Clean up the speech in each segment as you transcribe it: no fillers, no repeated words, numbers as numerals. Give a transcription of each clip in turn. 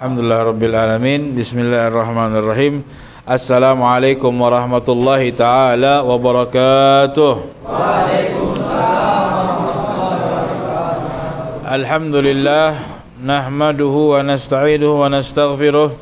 Alhamdulillah Alamin. Bismillahirrahmanirrahim. Assalamualaikum warahmatullahi ta'ala wabarakatuh. Waalaikumsalam warahmatullahi wabarakatuh. Alhamdulillah. Nahmaduhu wa nasta'inuhu wa nastaghfiruh.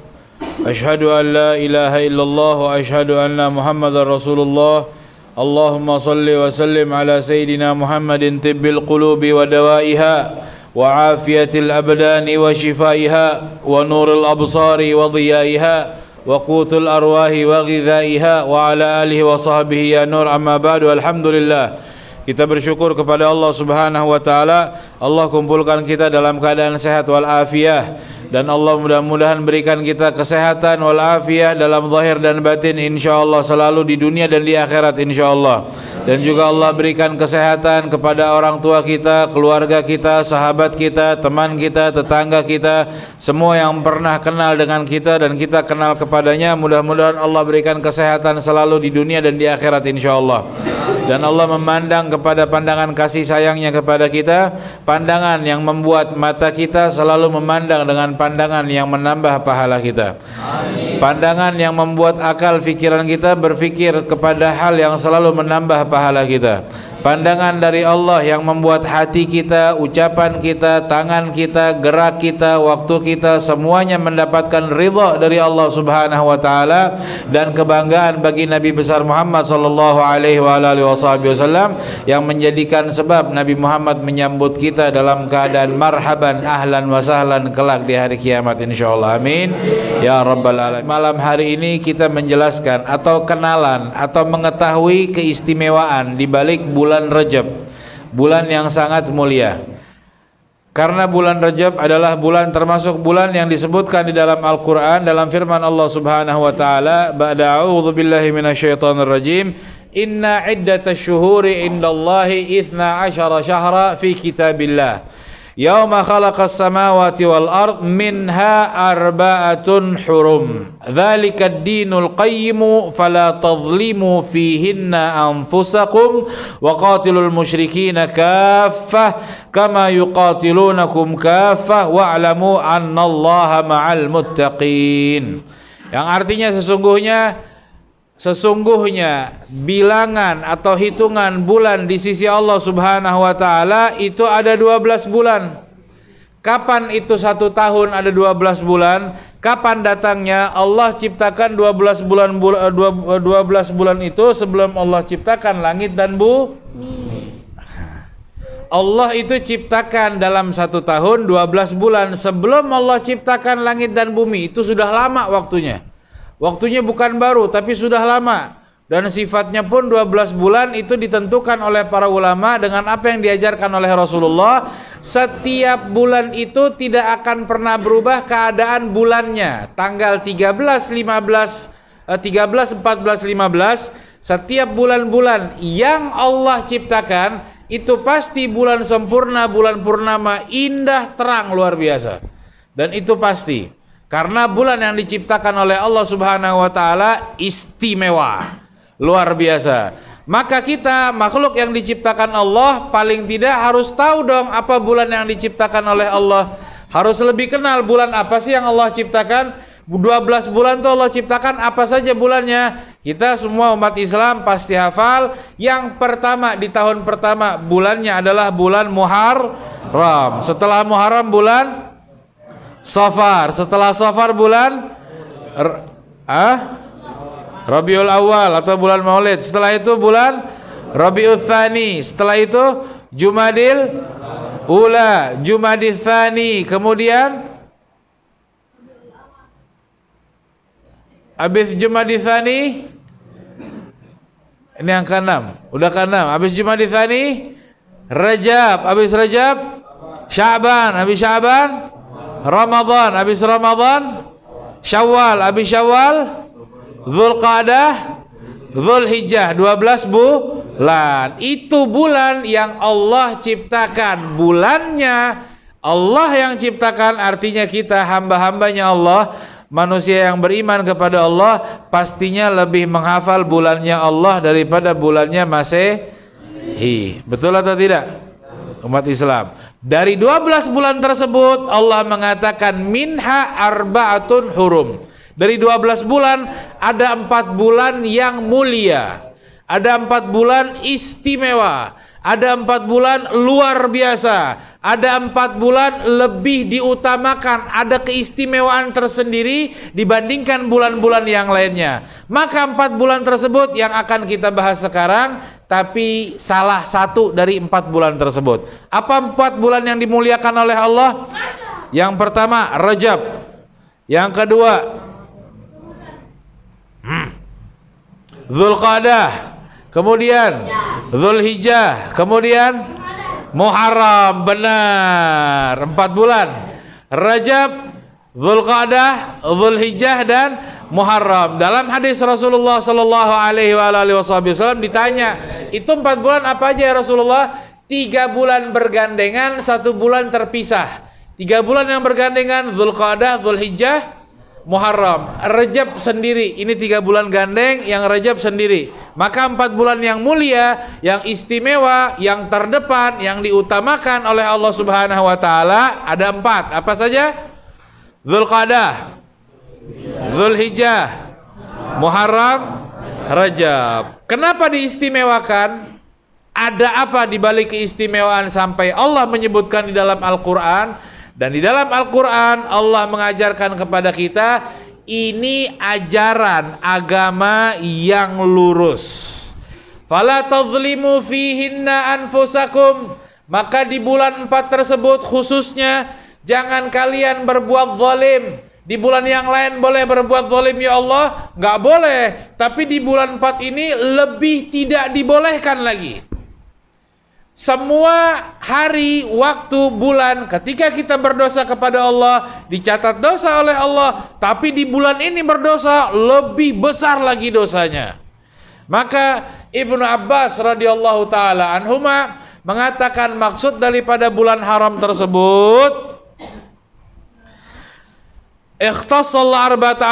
Ashhadu an la ilaha illallah wa ashhadu anna Muhammadar Rasulullah. Allahumma salli wa sallim ala Sayyidina Muhammadin tibbil qulubi wa dawaiha wa afiyatil abdani wa shifaiha wa nuril absari wa dhiyaiha wa qutul arwahi wa ghidhaiha wa ala alihi wa sahbihi ya nur. Amma ba'du. Alhamdulillah, kita bersyukur kepada Allah Subhanahu wa taala. Allah kumpulkan kita dalam keadaan sehat wal afiyah, dan Allah mudah-mudahan berikan kita kesehatan wal afiyah dalam zahir dan batin insyaallah, selalu di dunia dan di akhirat insyaallah. Dan juga Allah berikan kesehatan kepada orang tua kita, keluarga kita, sahabat kita, teman kita, tetangga kita, semua yang pernah kenal dengan kita dan kita kenal kepadanya. Mudah-mudahan Allah berikan kesehatan selalu di dunia dan di akhirat insyaallah. Dan Allah memandang kepada pandangan kasih sayangnya kepada kita, pandangan yang membuat mata kita selalu memandang dengan pandangan yang menambah pahala kita. Amin. Pandangan yang membuat akal fikiran kita berfikir kepada hal yang selalu menambah pahala kita. Pandangan dari Allah yang membuat hati kita, ucapan kita, tangan kita, gerak kita, waktu kita semuanya mendapatkan ridha dari Allah Subhanahu wa taala, dan kebanggaan bagi Nabi besar Muhammad sallallahu alaihi wasallam yang menjadikan sebab Nabi Muhammad menyambut kita dalam keadaan marhaban ahlan wa sahlan kelak di hari kiamat insyaallah. Amin ya rabbal alamin. Malam hari ini kita menjelaskan atau kenalan atau mengetahui keistimewaan di balik bulan Rajab, bulan yang sangat mulia. Karena bulan Rajab adalah bulan termasuk bulan yang disebutkan di dalam Al-Qur'an dalam firman Allah Subhanahu wa taala, ba'da a'udzu billahi minasyaitonir rajim, inna iddatasy syuhuri indallahi 12 syahra fi kitabillah yauma khalaqas samawati wal ard minha arba'atun hurum dzalikad dinul qayyim fala tadhlimu fihinna anfusakum wa qatilul musyrikina kaffah kama yuqatilunakum kaffah wa'lamu annallaha ma'al muttaqin. Yang artinya sesungguhnya bilangan atau hitungan bulan di sisi Allah Subhanahu wa taala itu ada 12 bulan. Kapan itu 1 tahun ada 12 bulan? Kapan datangnya? Allah ciptakan 12 bulan itu sebelum Allah ciptakan langit dan bumi. Allah itu ciptakan dalam 1 tahun 12 bulan. Sebelum Allah ciptakan langit dan bumi itu sudah lama waktunya. Waktunya bukan baru tapi sudah lama, dan sifatnya pun 12 bulan itu ditentukan oleh para ulama dengan apa yang diajarkan oleh Rasulullah. Setiap bulan itu tidak akan pernah berubah keadaan bulannya. Tanggal 13, 14, 15 setiap bulan-bulan yang Allah ciptakan itu pasti bulan sempurna, bulan purnama, indah, terang, luar biasa. Dan itu pasti karena bulan yang diciptakan oleh Allah Subhanahu wa taala istimewa, luar biasa. Maka kita makhluk yang diciptakan Allah paling tidak harus tahu dong apa bulan yang diciptakan oleh Allah. Harus lebih kenal bulan apa sih yang Allah ciptakan. 12 bulan tuh Allah ciptakan, apa saja bulannya. Kita semua umat Islam pasti hafal. Yang pertama, di tahun pertama bulannya adalah bulan Muharram. Setelah Muharram bulan Safar, setelah Safar bulan Rabiul Awal atau bulan Maulid, setelah itu bulan Rabiul Tsani, setelah itu Jumadil Ula, Jumadil Tsani, kemudian habis Jumadil Tsani ini yang ke-6, udah ke-6. Habis Jumadil Tsani Rajab, habis Rajab Sya'ban, habis Sya'ban Ramadan, habis Ramadan Syawal, habis Syawal Dzulqa'dah, Dzulhijjah, 12 bulan. Itu bulan yang Allah ciptakan. Bulannya Allah yang ciptakan, artinya kita hamba-hambanya Allah, manusia yang beriman kepada Allah pastinya lebih menghafal bulannya Allah daripada bulannya Masehi. Betul atau tidak? umat Islam. Dari 12 bulan tersebut Allah mengatakan minha arba'atun hurum. Dari 12 bulan ada 4 bulan yang mulia. Ada 4 bulan istimewa. Ada 4 bulan luar biasa. Ada 4 bulan lebih diutamakan. Ada keistimewaan tersendiri dibandingkan bulan-bulan yang lainnya. Maka 4 bulan tersebut yang akan kita bahas sekarang, tapi salah satu dari 4 bulan tersebut. Apa 4 bulan yang dimuliakan oleh Allah? Yang pertama Rajab. Yang kedua Dzulqa'dah. Kemudian Dzulhijjah, kemudian Muharram. Benar, 4 bulan. Rajab, Dzulqa'dah, Dzulhijjah dan Muharram. Dalam hadis Rasulullah sallallahu alaihi wasallam ditanya, "Itu 4 bulan apa aja ya Rasulullah?" 3 bulan bergandengan, 1 bulan terpisah. 3 bulan yang bergandengan Dzulqa'dah, Dzulhijjah, Muharram. Rajab sendiri, ini 3 bulan gandeng, yang Rajab sendiri. Maka 4 bulan yang mulia, yang istimewa, yang terdepan, yang diutamakan oleh Allah Subhanahu wa taala ada 4. Apa saja? Dzulqa'dah, Dzulhijjah, Muharram, Rajab. Kenapa diistimewakan? Ada apa di balik keistimewaan sampai Allah menyebutkan di dalam Al-Qur'an? Dan di dalam Al-Quran Allah mengajarkan kepada kita, ini ajaran agama yang lurus. Fala tadzlimu fihinna anfusakum. Maka di bulan 4 tersebut khususnya jangan kalian berbuat zalim. Di bulan yang lain boleh berbuat zalim ya Allah? Nggak boleh. Tapi di bulan 4 ini lebih tidak dibolehkan lagi. Semua hari, waktu, bulan ketika kita berdosa kepada Allah dicatat dosa oleh Allah, tapi di bulan ini berdosa lebih besar lagi dosanya. Maka Ibnu Abbas radhiyallahu taala anhuma mengatakan maksud daripada bulan haram tersebut, ikhtassal arba'ata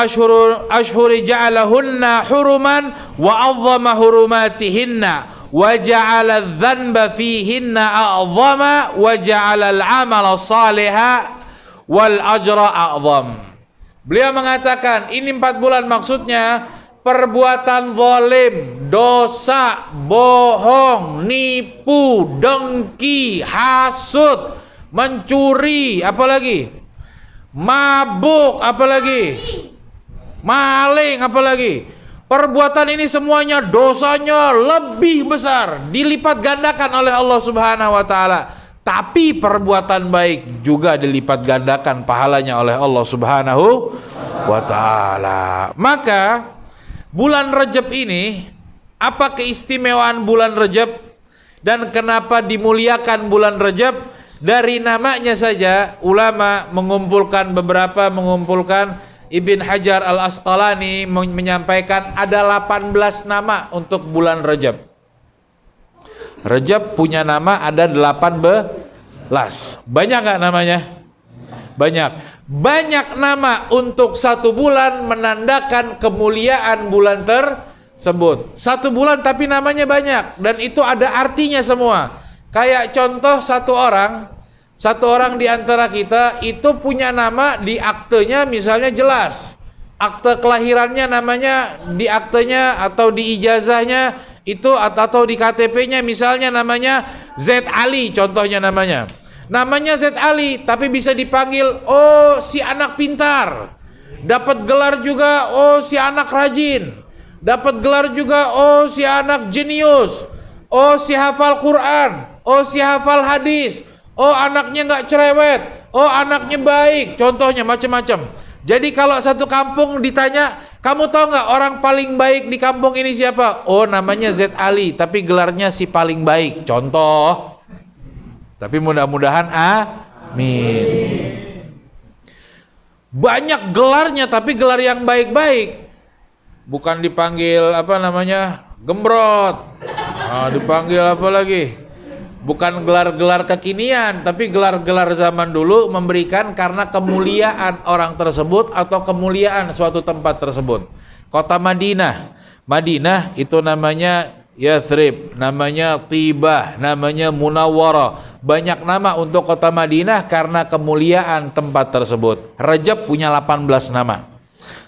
ashhuri ja'alahunna huruman wa 'azzama hurumatihinna wa ja'ala adh-dhanba fihinna a'zama wa ja'ala al-'amala shaliha wal ajra a'zam. Beliau mengatakan ini 4 bulan maksudnya perbuatan zalim, dosa, bohong, nipu, dengki, hasud, mencuri, apalagi? Mabuk, apalagi? Maling, apalagi? Perbuatan ini semuanya dosanya lebih besar, dilipat gandakan oleh Allah Subhanahu wa taala. Tapi perbuatan baik juga dilipat gandakan pahalanya oleh Allah Subhanahu wa taala. Maka bulan Rajab ini, apa keistimewaan bulan Rajab dan kenapa dimuliakan bulan Rajab? Dari namanya saja ulama mengumpulkan Ibn Hajar Al-Asqalani menyampaikan ada 18 nama untuk bulan Rajab. Rajab punya nama ada 18. Banyak gak namanya? Banyak. Banyak nama untuk 1 bulan menandakan kemuliaan bulan tersebut. 1 bulan tapi namanya banyak dan itu ada artinya semua. Kayak contoh satu orang di antara kita itu punya nama di aktenya misalnya jelas. Akte kelahirannya namanya di aktenya atau di ijazahnya itu atau di KTP-nya misalnya namanya Z Ali contohnya namanya. Namanya Z Ali tapi bisa dipanggil oh si anak pintar. Dapat gelar juga oh si anak rajin. Dapat gelar juga oh si anak jenius. Oh si hafal Quran. Oh si hafal hadis. Oh anaknya nggak cerewet. Oh anaknya baik. Contohnya macam-macam. Jadi kalau satu kampung ditanya, kamu tahu nggak orang paling baik di kampung ini siapa? Oh namanya Z Ali, tapi gelarnya si paling baik. Contoh. Tapi mudah-mudahan amin. Banyak gelarnya, tapi gelar yang baik-baik. Bukan dipanggil apa namanya gembrot. Dipanggil apa lagi? Bukan gelar-gelar kekinian, tapi gelar-gelar zaman dulu memberikan karena kemuliaan orang tersebut atau kemuliaan suatu tempat tersebut. Kota Madinah. Madinah itu namanya Yathrib, namanya Tibah, namanya Munawwarah. Banyak nama untuk kota Madinah karena kemuliaan tempat tersebut. Rajab punya 18 nama.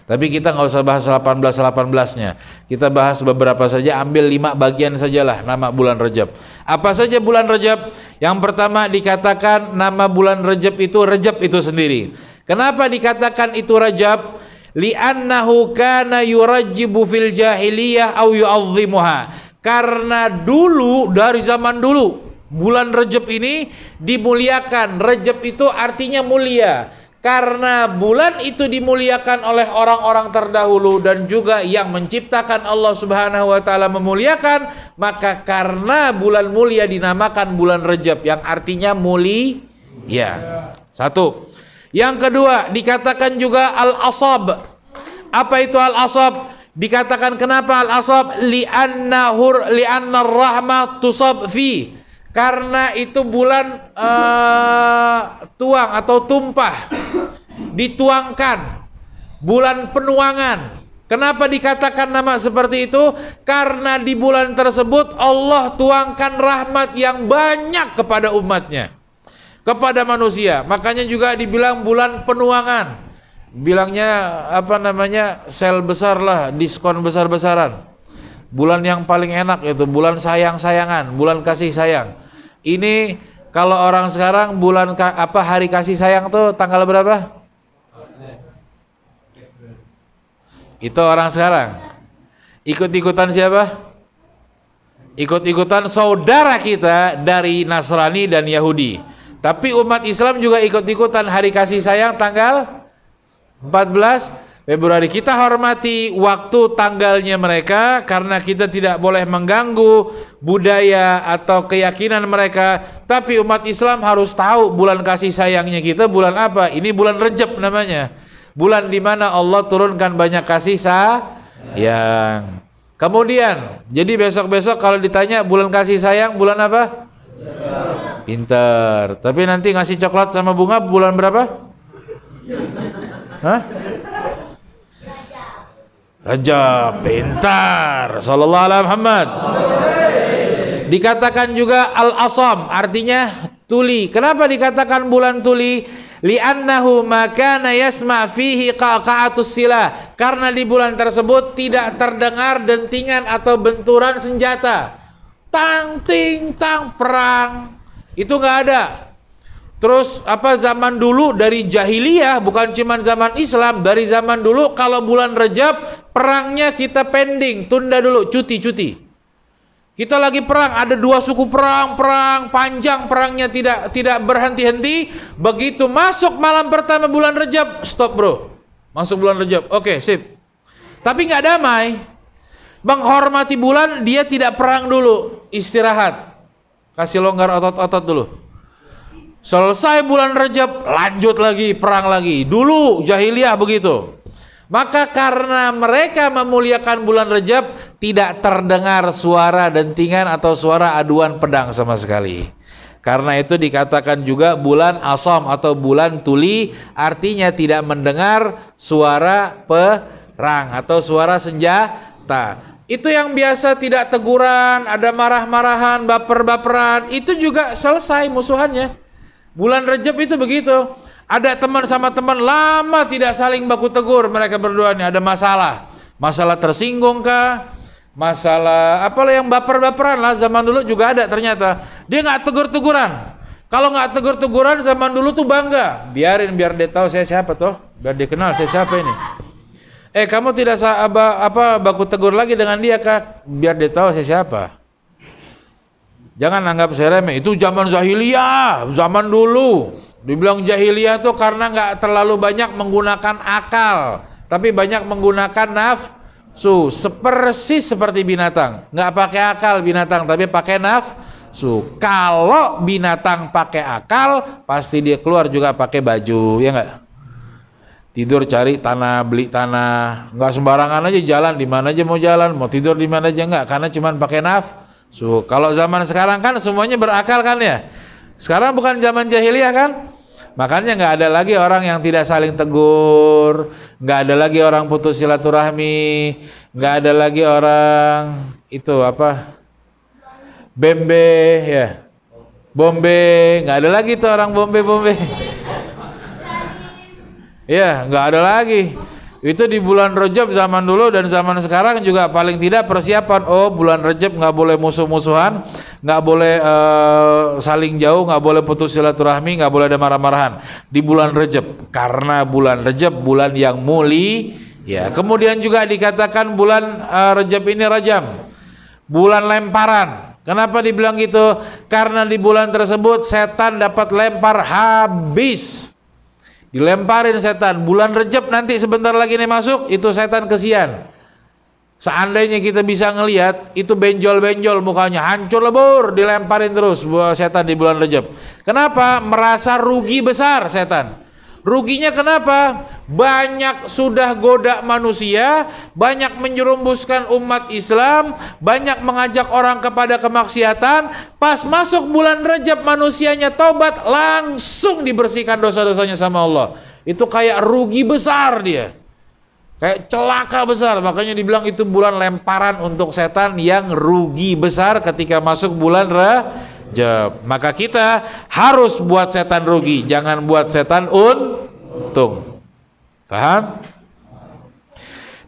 Tapi kita nggak usah bahas 18-18-nya. Kita bahas beberapa saja, ambil 5 bagian sajalah nama bulan Rajab. Apa saja bulan Rajab? Yang pertama dikatakan nama bulan Rajab itu sendiri. Kenapa dikatakan itu Rajab? Li'annahu kana yurajjibu fil jahiliyah aw yu'azzimuha. Karena dulu, dari zaman dulu, bulan Rajab ini dimuliakan. Rajab itu artinya mulia. Karena bulan itu dimuliakan oleh orang-orang terdahulu dan juga yang menciptakan Allah Subhanahu wa taala memuliakan, maka karena bulan mulia dinamakan bulan Rajab yang artinya mulia. Satu. Yang kedua dikatakan juga al-asab. Apa itu al-asab? Dikatakan kenapa al-asab? Li'anna rahmah tusab fi. Karena itu bulan tuang atau tumpah, dituangkan, bulan penuangan. Kenapa dikatakan nama seperti itu? Karena di bulan tersebut Allah tuangkan rahmat yang banyak kepada umatnya, kepada manusia. Makanya juga dibilang bulan penuangan. Bilangnya apa namanya, sel besar lah, diskon besar-besaran. Bulan yang paling enak itu bulan sayang-sayangan, bulan kasih sayang. Ini kalau orang sekarang bulan hari kasih sayang tuh tanggal berapa? Itu orang sekarang. Ikut-ikutan siapa? Ikut-ikutan saudara kita dari Nasrani dan Yahudi. Tapi umat Islam juga ikut-ikutan hari kasih sayang tanggal 14 Februari. Kita hormati waktu tanggalnya mereka karena kita tidak boleh mengganggu budaya atau keyakinan mereka. Tapi umat Islam harus tahu bulan kasih sayangnya kita bulan apa. Ini bulan Rajab namanya. Bulan di mana Allah turunkan banyak kasih sayang. Kemudian, jadi besok-besok kalau ditanya bulan kasih sayang bulan apa? Pinter. Tapi nanti ngasih coklat sama bunga bulan berapa? Hah? Rajab, pintar. Sallallahu alaihi Muhammad. Dikatakan juga al-asam, artinya tuli. Kenapa dikatakan bulan tuli? Li'annahu makana yasma' fihi qa'qa'atus silah. Karena di bulan tersebut tidak terdengar dentingan atau benturan senjata. Tang ting tang perang. Itu nggak ada. Terus zaman dulu dari jahiliyah, bukan cuma zaman Islam, dari zaman dulu kalau bulan Rajab perangnya kita pending, tunda dulu, cuti. Kita lagi perang, ada 2 suku perang panjang, perangnya tidak berhenti-henti. Begitu masuk malam pertama bulan Rajab, stop bro, masuk bulan Rajab, oke, sip. Tapi nggak damai, menghormati bulan, dia tidak perang dulu, istirahat, kasih longgar otot-otot dulu. Selesai bulan Rajab, lanjut lagi, perang lagi. Dulu jahiliyah begitu. Maka karena mereka memuliakan bulan Rajab, tidak terdengar suara dentingan atau suara aduan pedang sama sekali. Karena itu dikatakan juga bulan asam atau bulan tuli, artinya tidak mendengar suara perang atau suara senjata. Itu yang biasa tidak teguran, ada marah-marahan, baper-baperan, itu juga selesai musuhannya. Bulan Rajab itu begitu. Ada teman sama teman lama tidak saling baku tegur, mereka berdua ini ada masalah tersinggung kah, masalah apalah yang baper-baperan lah, zaman dulu juga ada ternyata. Dia nggak tegur-teguran. Kalau nggak tegur-teguran zaman dulu tuh bangga, biar dia tahu saya siapa tuh, biar dia kenal saya siapa ini. Kamu tidak baku tegur lagi dengan dia kah, biar dia tahu saya siapa. Jangan anggap saya remeh, itu zaman jahiliyah, zaman dulu. Dibilang jahiliyah tuh karena nggak terlalu banyak menggunakan akal, tapi banyak menggunakan nafsu, persis seperti binatang. Nggak pakai akal binatang, tapi pakai nafsu. Kalau binatang pakai akal, pasti dia keluar juga pakai baju, ya nggak? Tidur cari tanah, beli tanah, nggak sembarangan aja jalan, di mana aja mau jalan, mau tidur di mana aja nggak, karena cuma pakai nafsu. Kalau zaman sekarang kan semuanya berakal kan ya. Sekarang bukan zaman jahiliyah kan? Makanya nggak ada lagi orang yang tidak saling tegur, nggak ada lagi orang putus silaturahmi, nggak ada lagi orang itu Bembe ya. Bombe, nggak ada lagi tuh orang bombe. Ya, nggak ada lagi. Itu di bulan Rajab zaman dulu dan zaman sekarang juga paling tidak persiapan. Oh, bulan Rajab nggak boleh musuh-musuhan, nggak boleh saling jauh, nggak boleh putus silaturahmi, nggak boleh ada marah-marahan di bulan Rajab. Karena bulan Rajab bulan yang mulia. Ya, kemudian juga dikatakan bulan Rajab ini rajam, bulan lemparan. Kenapa dibilang gitu? Karena di bulan tersebut setan dapat lempar habis. Dilemparin setan. Bulan Rajab nanti sebentar lagi nih masuk, itu setan kesian. Seandainya kita bisa ngelihat, itu benjol-benjol mukanya, hancur lebur, dilemparin terus buat setan di bulan Rajab. Kenapa? Merasa rugi besar setan. Ruginya kenapa? Banyak sudah goda manusia, banyak menjerumuskan umat Islam, banyak mengajak orang kepada kemaksiatan. Pas masuk bulan Rajab manusianya taubat, langsung dibersihkan dosa-dosanya sama Allah. Itu kayak rugi besar dia, kayak celaka besar. Makanya dibilang itu bulan lemparan untuk setan yang rugi besar ketika masuk bulan Rajab. Maka kita harus buat setan rugi, jangan buat setan untung. Paham?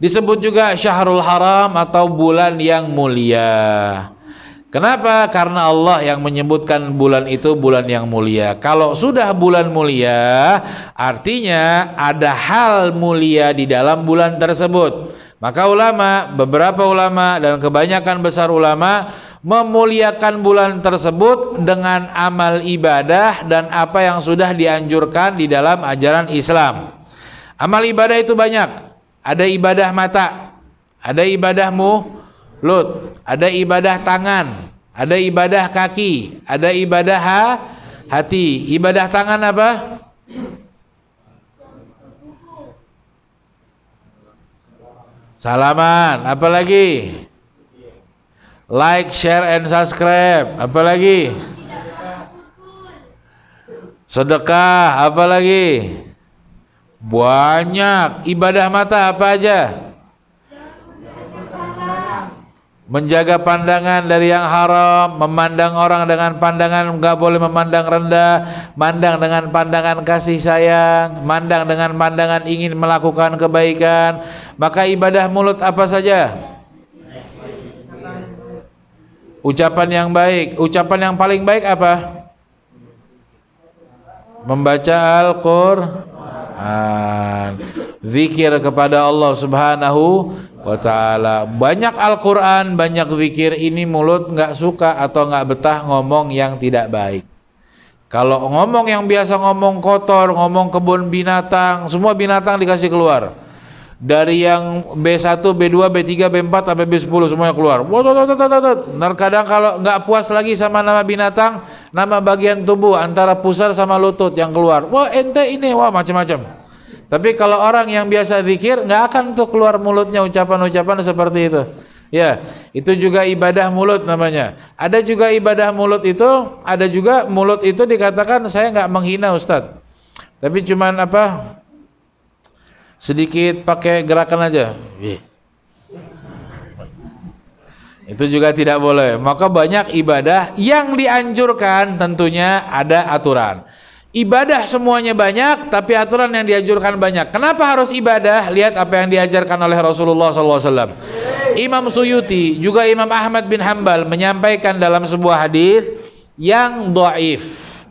Disebut juga Syahrul Haram atau bulan yang mulia. Kenapa? Karena Allah yang menyebutkan bulan itu bulan yang mulia. Kalau sudah bulan mulia, artinya ada hal mulia di dalam bulan tersebut. Maka ulama, beberapa ulama dan kebanyakan besar ulama memuliakan bulan tersebut dengan amal ibadah dan apa yang sudah dianjurkan di dalam ajaran Islam. Amal ibadah itu banyak. Ada ibadah mata, ada ibadah mulut, ada ibadah tangan, ada ibadah kaki, ada ibadah hati. Ibadah tangan apa? Salaman, apa lagi? Like, share, and subscribe. Apa lagi? Sedekah. Apa lagi? Banyak. Ibadah mata apa aja? Menjaga pandangan dari yang haram, memandang orang dengan pandangan nggak boleh memandang rendah, mandang dengan pandangan kasih sayang, mandang dengan pandangan ingin melakukan kebaikan. Maka ibadah mulut apa saja? Ucapan yang baik. Ucapan yang paling baik apa? Membaca Al-Quran, zikir kepada Allah Subhanahu wa ta'ala. Banyak Al-Quran, banyak zikir. Ini mulut nggak suka atau nggak betah ngomong yang tidak baik. Kalau ngomong yang biasa ngomong kotor, ngomong kebun binatang, semua binatang dikasih keluar. Dari yang B1, B2, B3, B4 sampai B10 semuanya keluar. Terkadang kalau nggak puas lagi sama nama binatang, nama bagian tubuh antara pusar sama lutut yang keluar. Wah ente ini, wah macam-macam. Tapi kalau orang yang biasa zikir, nggak akan tuh keluar mulutnya ucapan-ucapan seperti itu. Ya, itu juga ibadah mulut namanya. Ada juga ibadah mulut itu, ada juga mulut itu dikatakan saya nggak menghina Ustadz, tapi cuman apa? Sedikit pakai gerakan aja. Itu juga tidak boleh. Maka banyak ibadah yang dianjurkan, tentunya ada aturan. Ibadah semuanya banyak, tapi aturan yang dianjurkan banyak. Kenapa harus ibadah? Lihat apa yang diajarkan oleh Rasulullah SAW. Imam Suyuti juga Imam Ahmad bin Hanbal menyampaikan dalam sebuah hadis yang dhaif.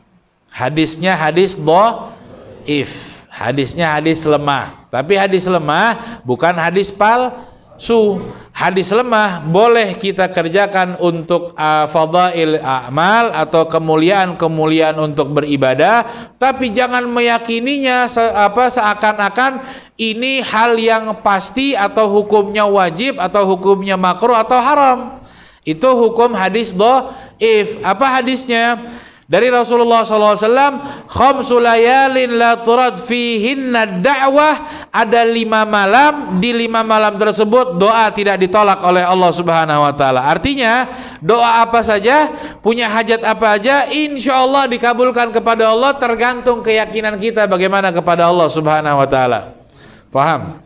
Hadisnya hadis dhaif. Hadisnya hadis lemah. Tapi hadis lemah bukan hadis palsu. Hadis lemah boleh kita kerjakan untuk fadail a'mal atau kemuliaan-kemuliaan untuk beribadah, tapi jangan meyakininya seakan-akan ini hal yang pasti atau hukumnya wajib atau hukumnya makruh atau haram. Itu hukum hadis dhaif. Apa hadisnya? Dari Rasulullah SAW, khamsu layalin la turad fihinna da'wah. Ada 5 malam, di 5 malam tersebut doa tidak ditolak oleh Allah Subhanahu wa ta'ala. Artinya doa apa saja, punya hajat apa aja, insya Allah dikabulkan kepada Allah, tergantung keyakinan kita bagaimana kepada Allah Subhanahu wa ta'ala. Paham?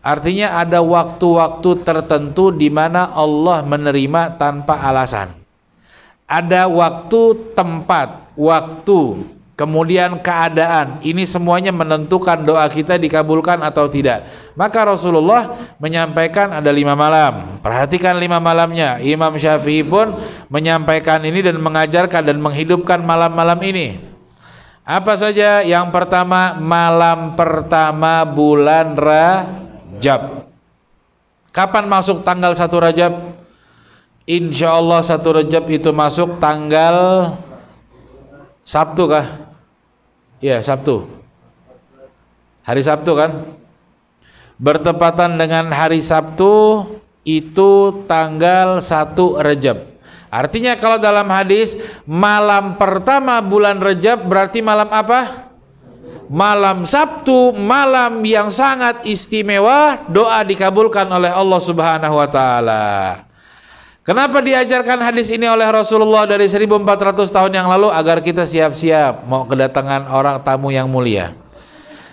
Artinya ada waktu-waktu tertentu di mana Allah menerima tanpa alasan. ada waktu, tempat, waktu, kemudian keadaan. Ini semuanya menentukan doa kita dikabulkan atau tidak. Maka Rasulullah menyampaikan ada 5 malam. Perhatikan 5 malamnya. Imam Syafi'i pun menyampaikan ini dan mengajarkan dan menghidupkan malam-malam ini. Apa saja? Yang pertama, malam pertama bulan Rajab. Kapan masuk tanggal 1 Rajab? Insya Allah 1 Rajab itu masuk tanggal Sabtu kah? Iya, Sabtu. Hari Sabtu kan? Bertepatan dengan hari Sabtu itu tanggal 1 Rajab. Artinya kalau dalam hadis malam pertama bulan Rajab berarti malam apa? Malam Sabtu, malam yang sangat istimewa, doa dikabulkan oleh Allah Subhanahu wa taala. Kenapa diajarkan hadis ini oleh Rasulullah dari 1400 tahun yang lalu? Agar kita siap-siap mau kedatangan orang tamu yang mulia.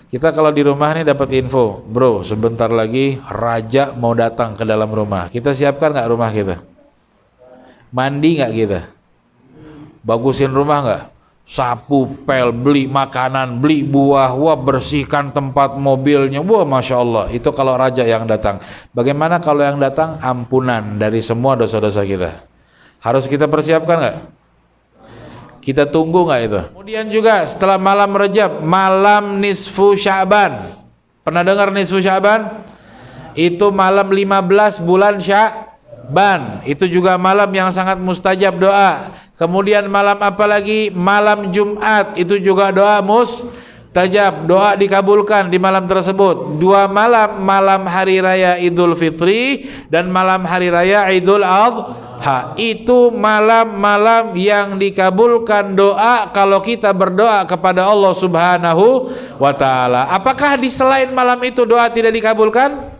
Kita kalau di rumah nih dapat info, bro sebentar lagi raja mau datang ke dalam rumah. Kita siapkan nggak rumah kita? Mandi nggak kita? Bagusin rumah nggak? Sapu, pel, beli makanan, beli buah, wah bersihkan tempat mobilnya, wah Masya Allah. Itu kalau raja yang datang. Bagaimana kalau yang datang ampunan dari semua dosa-dosa kita? Harus kita persiapkan nggak? Kita tunggu nggak itu? Kemudian juga setelah malam Rajab, malam nisfu Sya'ban. Pernah dengar nisfu Sya'ban? Itu malam 15 bulan Sya'ban. Itu juga malam yang sangat mustajab doa. Kemudian malam apa lagi? Malam Jumat, itu juga doa mustajab, doa dikabulkan di malam tersebut. 2 malam, malam hari raya Idul Fitri dan malam hari raya Idul Adha. Itu malam-malam yang dikabulkan doa kalau kita berdoa kepada Allah Subhanahu wa taala. Apakah di selain malam itu doa tidak dikabulkan?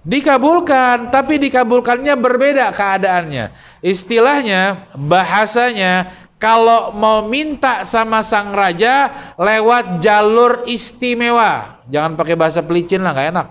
Dikabulkan, tapi dikabulkannya berbeda keadaannya. Istilahnya, bahasanya, kalau mau minta sama sang raja lewat jalur istimewa. Jangan pakai bahasa pelicin lah, nggak enak.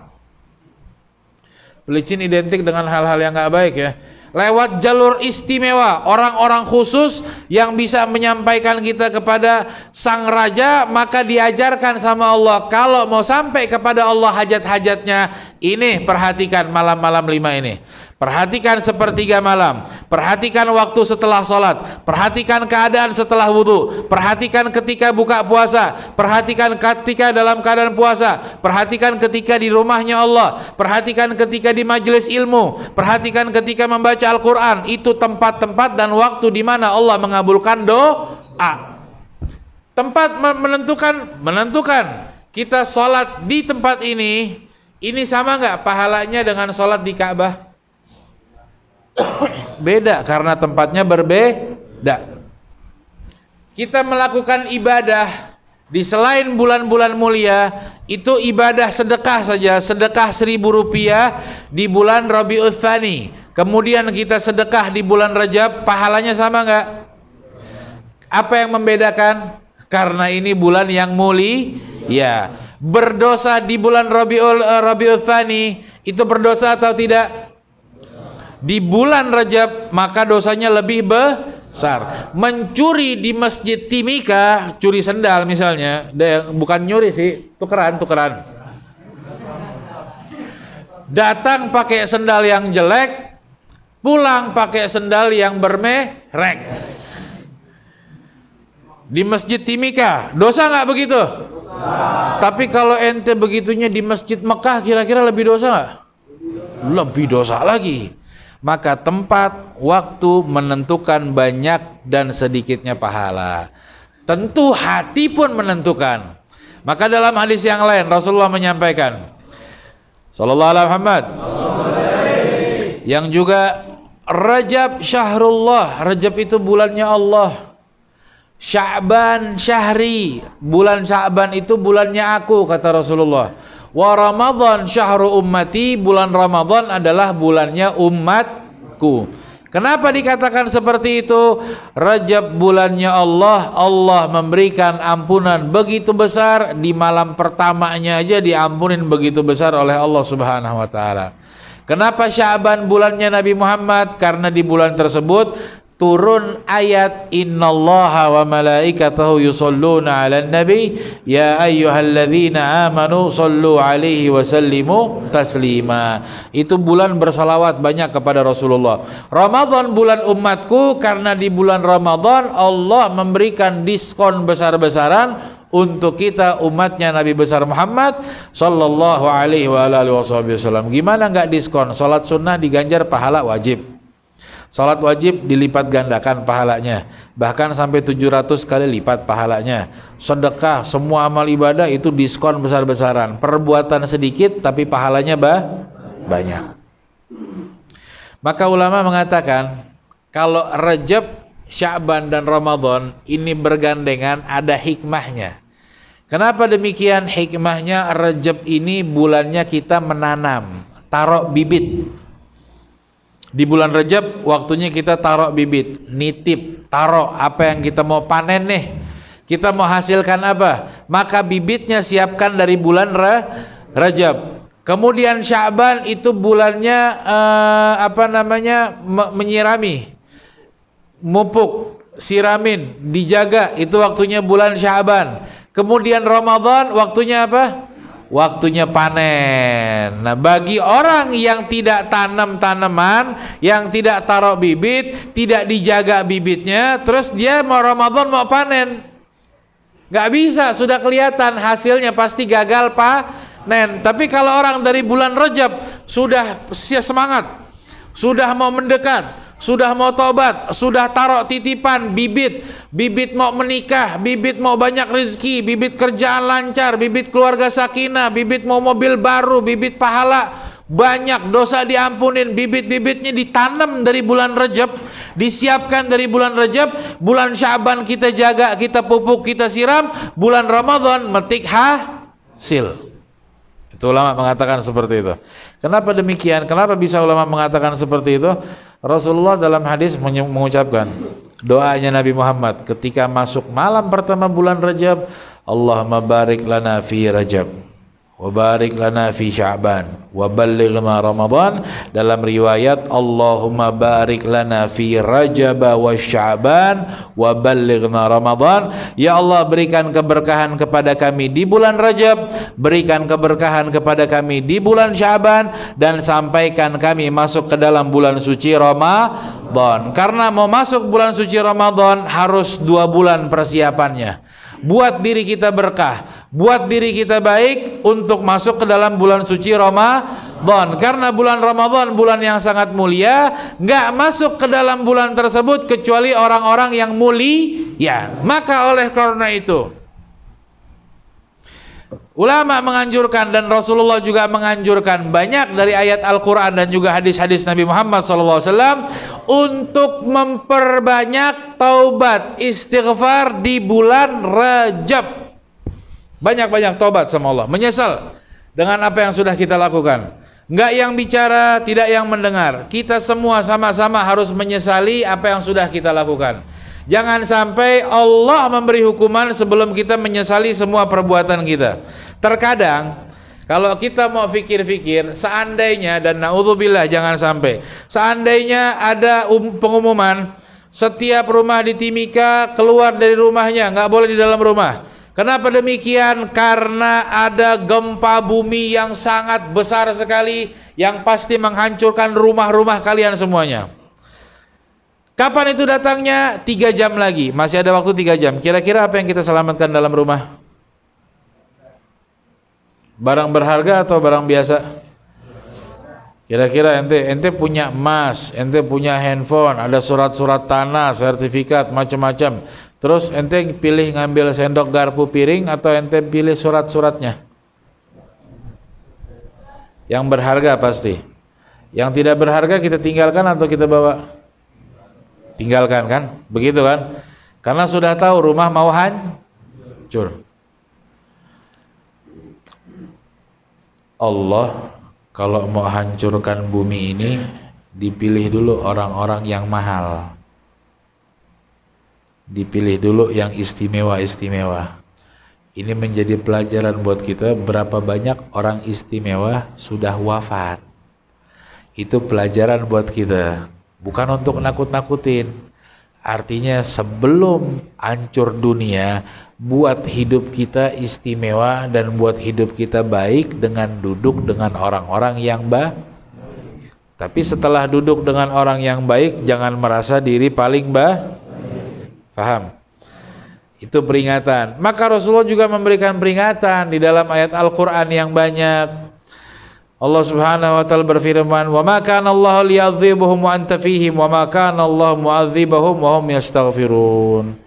Pelicin identik dengan hal-hal yang nggak baik ya. Lewat jalur istimewa, orang-orang khusus yang bisa menyampaikan kita kepada sang raja, maka diajarkan sama Allah kalau mau sampai kepada Allah hajat-hajatnya, ini perhatikan malam-malam 5 ini. Perhatikan sepertiga malam, perhatikan waktu setelah sholat, perhatikan keadaan setelah wudhu, perhatikan ketika buka puasa, perhatikan ketika dalam keadaan puasa, perhatikan ketika di rumahnya Allah, perhatikan ketika di majelis ilmu, perhatikan ketika membaca Al-Quran. Itu tempat-tempat dan waktu di mana Allah mengabulkan doa. Tempat menentukan kita sholat di tempat ini sama nggak pahalanya dengan sholat di Ka'bah? Beda karena tempatnya berbeda. Kita melakukan ibadah di selain bulan-bulan mulia itu ibadah sedekah saja, sedekah 1.000 rupiah di bulan Rabiul Tsani. Kemudian kita sedekah di bulan Rajab, pahalanya sama nggak? Apa yang membedakan? Karena ini bulan yang mulia. Ya, berdosa di bulan Rabiul Tsani itu berdosa atau tidak? Di bulan Rajab maka dosanya lebih besar. Mencuri di Masjid Timika, curi sendal misalnya, bukan nyuri sih, tukeran. Datang pakai sendal yang jelek, pulang pakai sendal yang bermerek. Di Masjid Timika, dosa nggak begitu? Dosa. Tapi kalau ente begitunya di Masjid Mekah, kira-kira lebih dosa nggak? Lebih dosa lagi. Maka tempat, waktu menentukan banyak dan sedikitnya pahala. Tentu hati pun menentukan. Maka dalam hadis yang lain Rasulullah menyampaikan, sallallahu alaihi Muhammad, yang juga Rajab syahrullah, Rajab itu bulannya Allah. Sya'ban syahri, bulan Sya'ban itu bulannya aku, kata Rasulullah. Wa Ramadan syahru ummati, bulan Ramadan adalah bulannya umatku. Kenapa dikatakan seperti itu? Rajab bulannya Allah, Allah memberikan ampunan begitu besar, di malam pertamanya aja diampunin begitu besar oleh Allah Subhanahu wa taala. Kenapa Sya'ban bulannya Nabi Muhammad? Karena di bulan tersebut turun ayat innallaha wa malaikatahu yusholluna 'alan nabi ya ayyuhalladzina amanu shollu 'alaihi wa sallimu taslima. Itu bulan bersalawat banyak kepada Rasulullah. Ramadan bulan umatku, karena di bulan Ramadan Allah memberikan diskon besar-besaran untuk kita umatnya Nabi besar Muhammad sallallahu alaihi wa alihi wasallam. Gimana nggak diskon? Salat sunnah diganjar pahala wajib. Salat wajib dilipat gandakan pahalanya, bahkan sampai 700 kali lipat pahalanya. Sedekah, semua amal ibadah itu diskon besar-besaran. Perbuatan sedikit tapi pahalanya banyak. Maka ulama mengatakan kalau Rajab, Sya'ban dan Ramadan ini bergandengan, ada hikmahnya. Kenapa demikian? Hikmahnya, Rajab ini bulannya kita menanam, taruh bibit. Di bulan Rajab waktunya kita taruh bibit, nitip, taruh apa yang kita mau panen nih, kita mau hasilkan apa, maka bibitnya siapkan dari bulan Rajab. Kemudian Sya'ban itu bulannya menyirami, mupuk, siramin, dijaga, itu waktunya bulan Sya'ban. Kemudian Ramadan waktunya apa? Waktunya panen. Nah, bagi orang yang tidak tanam tanaman, yang tidak taruh bibit, tidak dijaga bibitnya, terus dia mau Ramadan mau panen, nggak bisa, sudah kelihatan hasilnya pasti gagal panen. Tapi kalau orang dari bulan Rajab sudah semangat, sudah mau mendekat, sudah mau tobat, sudah taruh titipan bibit, bibit mau menikah, bibit mau banyak rezeki, bibit kerjaan lancar, bibit keluarga sakinah, bibit mau mobil baru, bibit pahala banyak, dosa diampunin, bibit-bibitnya ditanam dari bulan Rajab, disiapkan dari bulan Rajab. Bulan Sya'ban kita jaga, kita pupuk, kita siram, bulan Ramadan metik hasil. Itu ulama mengatakan seperti itu. Kenapa demikian? Kenapa bisa ulama mengatakan seperti itu? Rasulullah dalam hadis mengucapkan doanya Nabi Muhammad ketika masuk malam pertama bulan Rajab, Allahumma barik lana fi Rajab wa barik lana fi Sya'ban wa balligh lana Ramadan. Dalam riwayat Allahumma barik lana fi Rajab wa Sya'ban wa balligh lana Ramadan. Ya Allah, berikan keberkahan kepada kami di bulan Rajab, berikan keberkahan kepada kami di bulan Sya'ban, dan sampaikan kami masuk ke dalam bulan suci Ramadan. Karena mau masuk bulan suci Ramadan harus 2 bulan persiapannya. Buat diri kita berkah, buat diri kita baik untuk masuk ke dalam bulan suci Ramadan. Karena bulan Ramadan bulan yang sangat mulia, nggak masuk ke dalam bulan tersebut kecuali orang-orang yang mulia. Maka oleh karena itu ulama menganjurkan, dan Rasulullah juga menganjurkan, banyak dari ayat Al-Quran dan juga hadis-hadis Nabi Muhammad SAW untuk memperbanyak taubat istighfar di bulan Rajab. Banyak-banyak taubat sama Allah, menyesal dengan apa yang sudah kita lakukan. Enggak yang bicara, tidak yang mendengar. Kita semua sama-sama harus menyesali apa yang sudah kita lakukan. Jangan sampai Allah memberi hukuman sebelum kita menyesali semua perbuatan kita. Terkadang kalau kita mau fikir-fikir, seandainya, dan naudzubillah jangan sampai, seandainya ada pengumuman setiap rumah di Timika keluar dari rumahnya, nggak boleh di dalam rumah. Kenapa demikian? Karena ada gempa bumi yang sangat besar sekali yang pasti menghancurkan rumah-rumah kalian semuanya. Kapan itu datangnya? 3 jam lagi. Masih ada waktu 3 jam. Kira-kira apa yang kita selamatkan dalam rumah? Barang berharga atau barang biasa? Kira-kira ente punya emas, ente punya handphone, ada surat-surat tanah, sertifikat, macam-macam. Terus ente pilih ngambil sendok, garpu, piring, atau ente pilih surat-suratnya? Yang berharga pasti. Yang tidak berharga kita tinggalkan atau kita bawa? Tinggalkan kan? Begitu kan? Karena sudah tahu rumah mau hancur. Allah kalau mau hancurkan bumi ini dipilih dulu orang-orang yang mahal. Dipilih dulu yang istimewa-istimewa. Ini menjadi pelajaran buat kita, berapa banyak orang istimewa sudah wafat. Itu pelajaran buat kita. Bukan untuk nakut-nakutin, Artinya sebelum hancur dunia, buat hidup kita istimewa dan buat hidup kita baik dengan duduk dengan orang-orang yang baik. Tapi setelah duduk dengan orang yang baik, jangan merasa diri paling baik. Paham? Itu peringatan. Maka Rasulullah juga memberikan peringatan di dalam ayat Al-Quran yang banyak. Allah Subhanahu wa taala berfirman, "Wa ma kana Allah liya'dzibuhum wa anta fihim wa ma kana Allah mu'adzibahum wa hum yastaghfirun."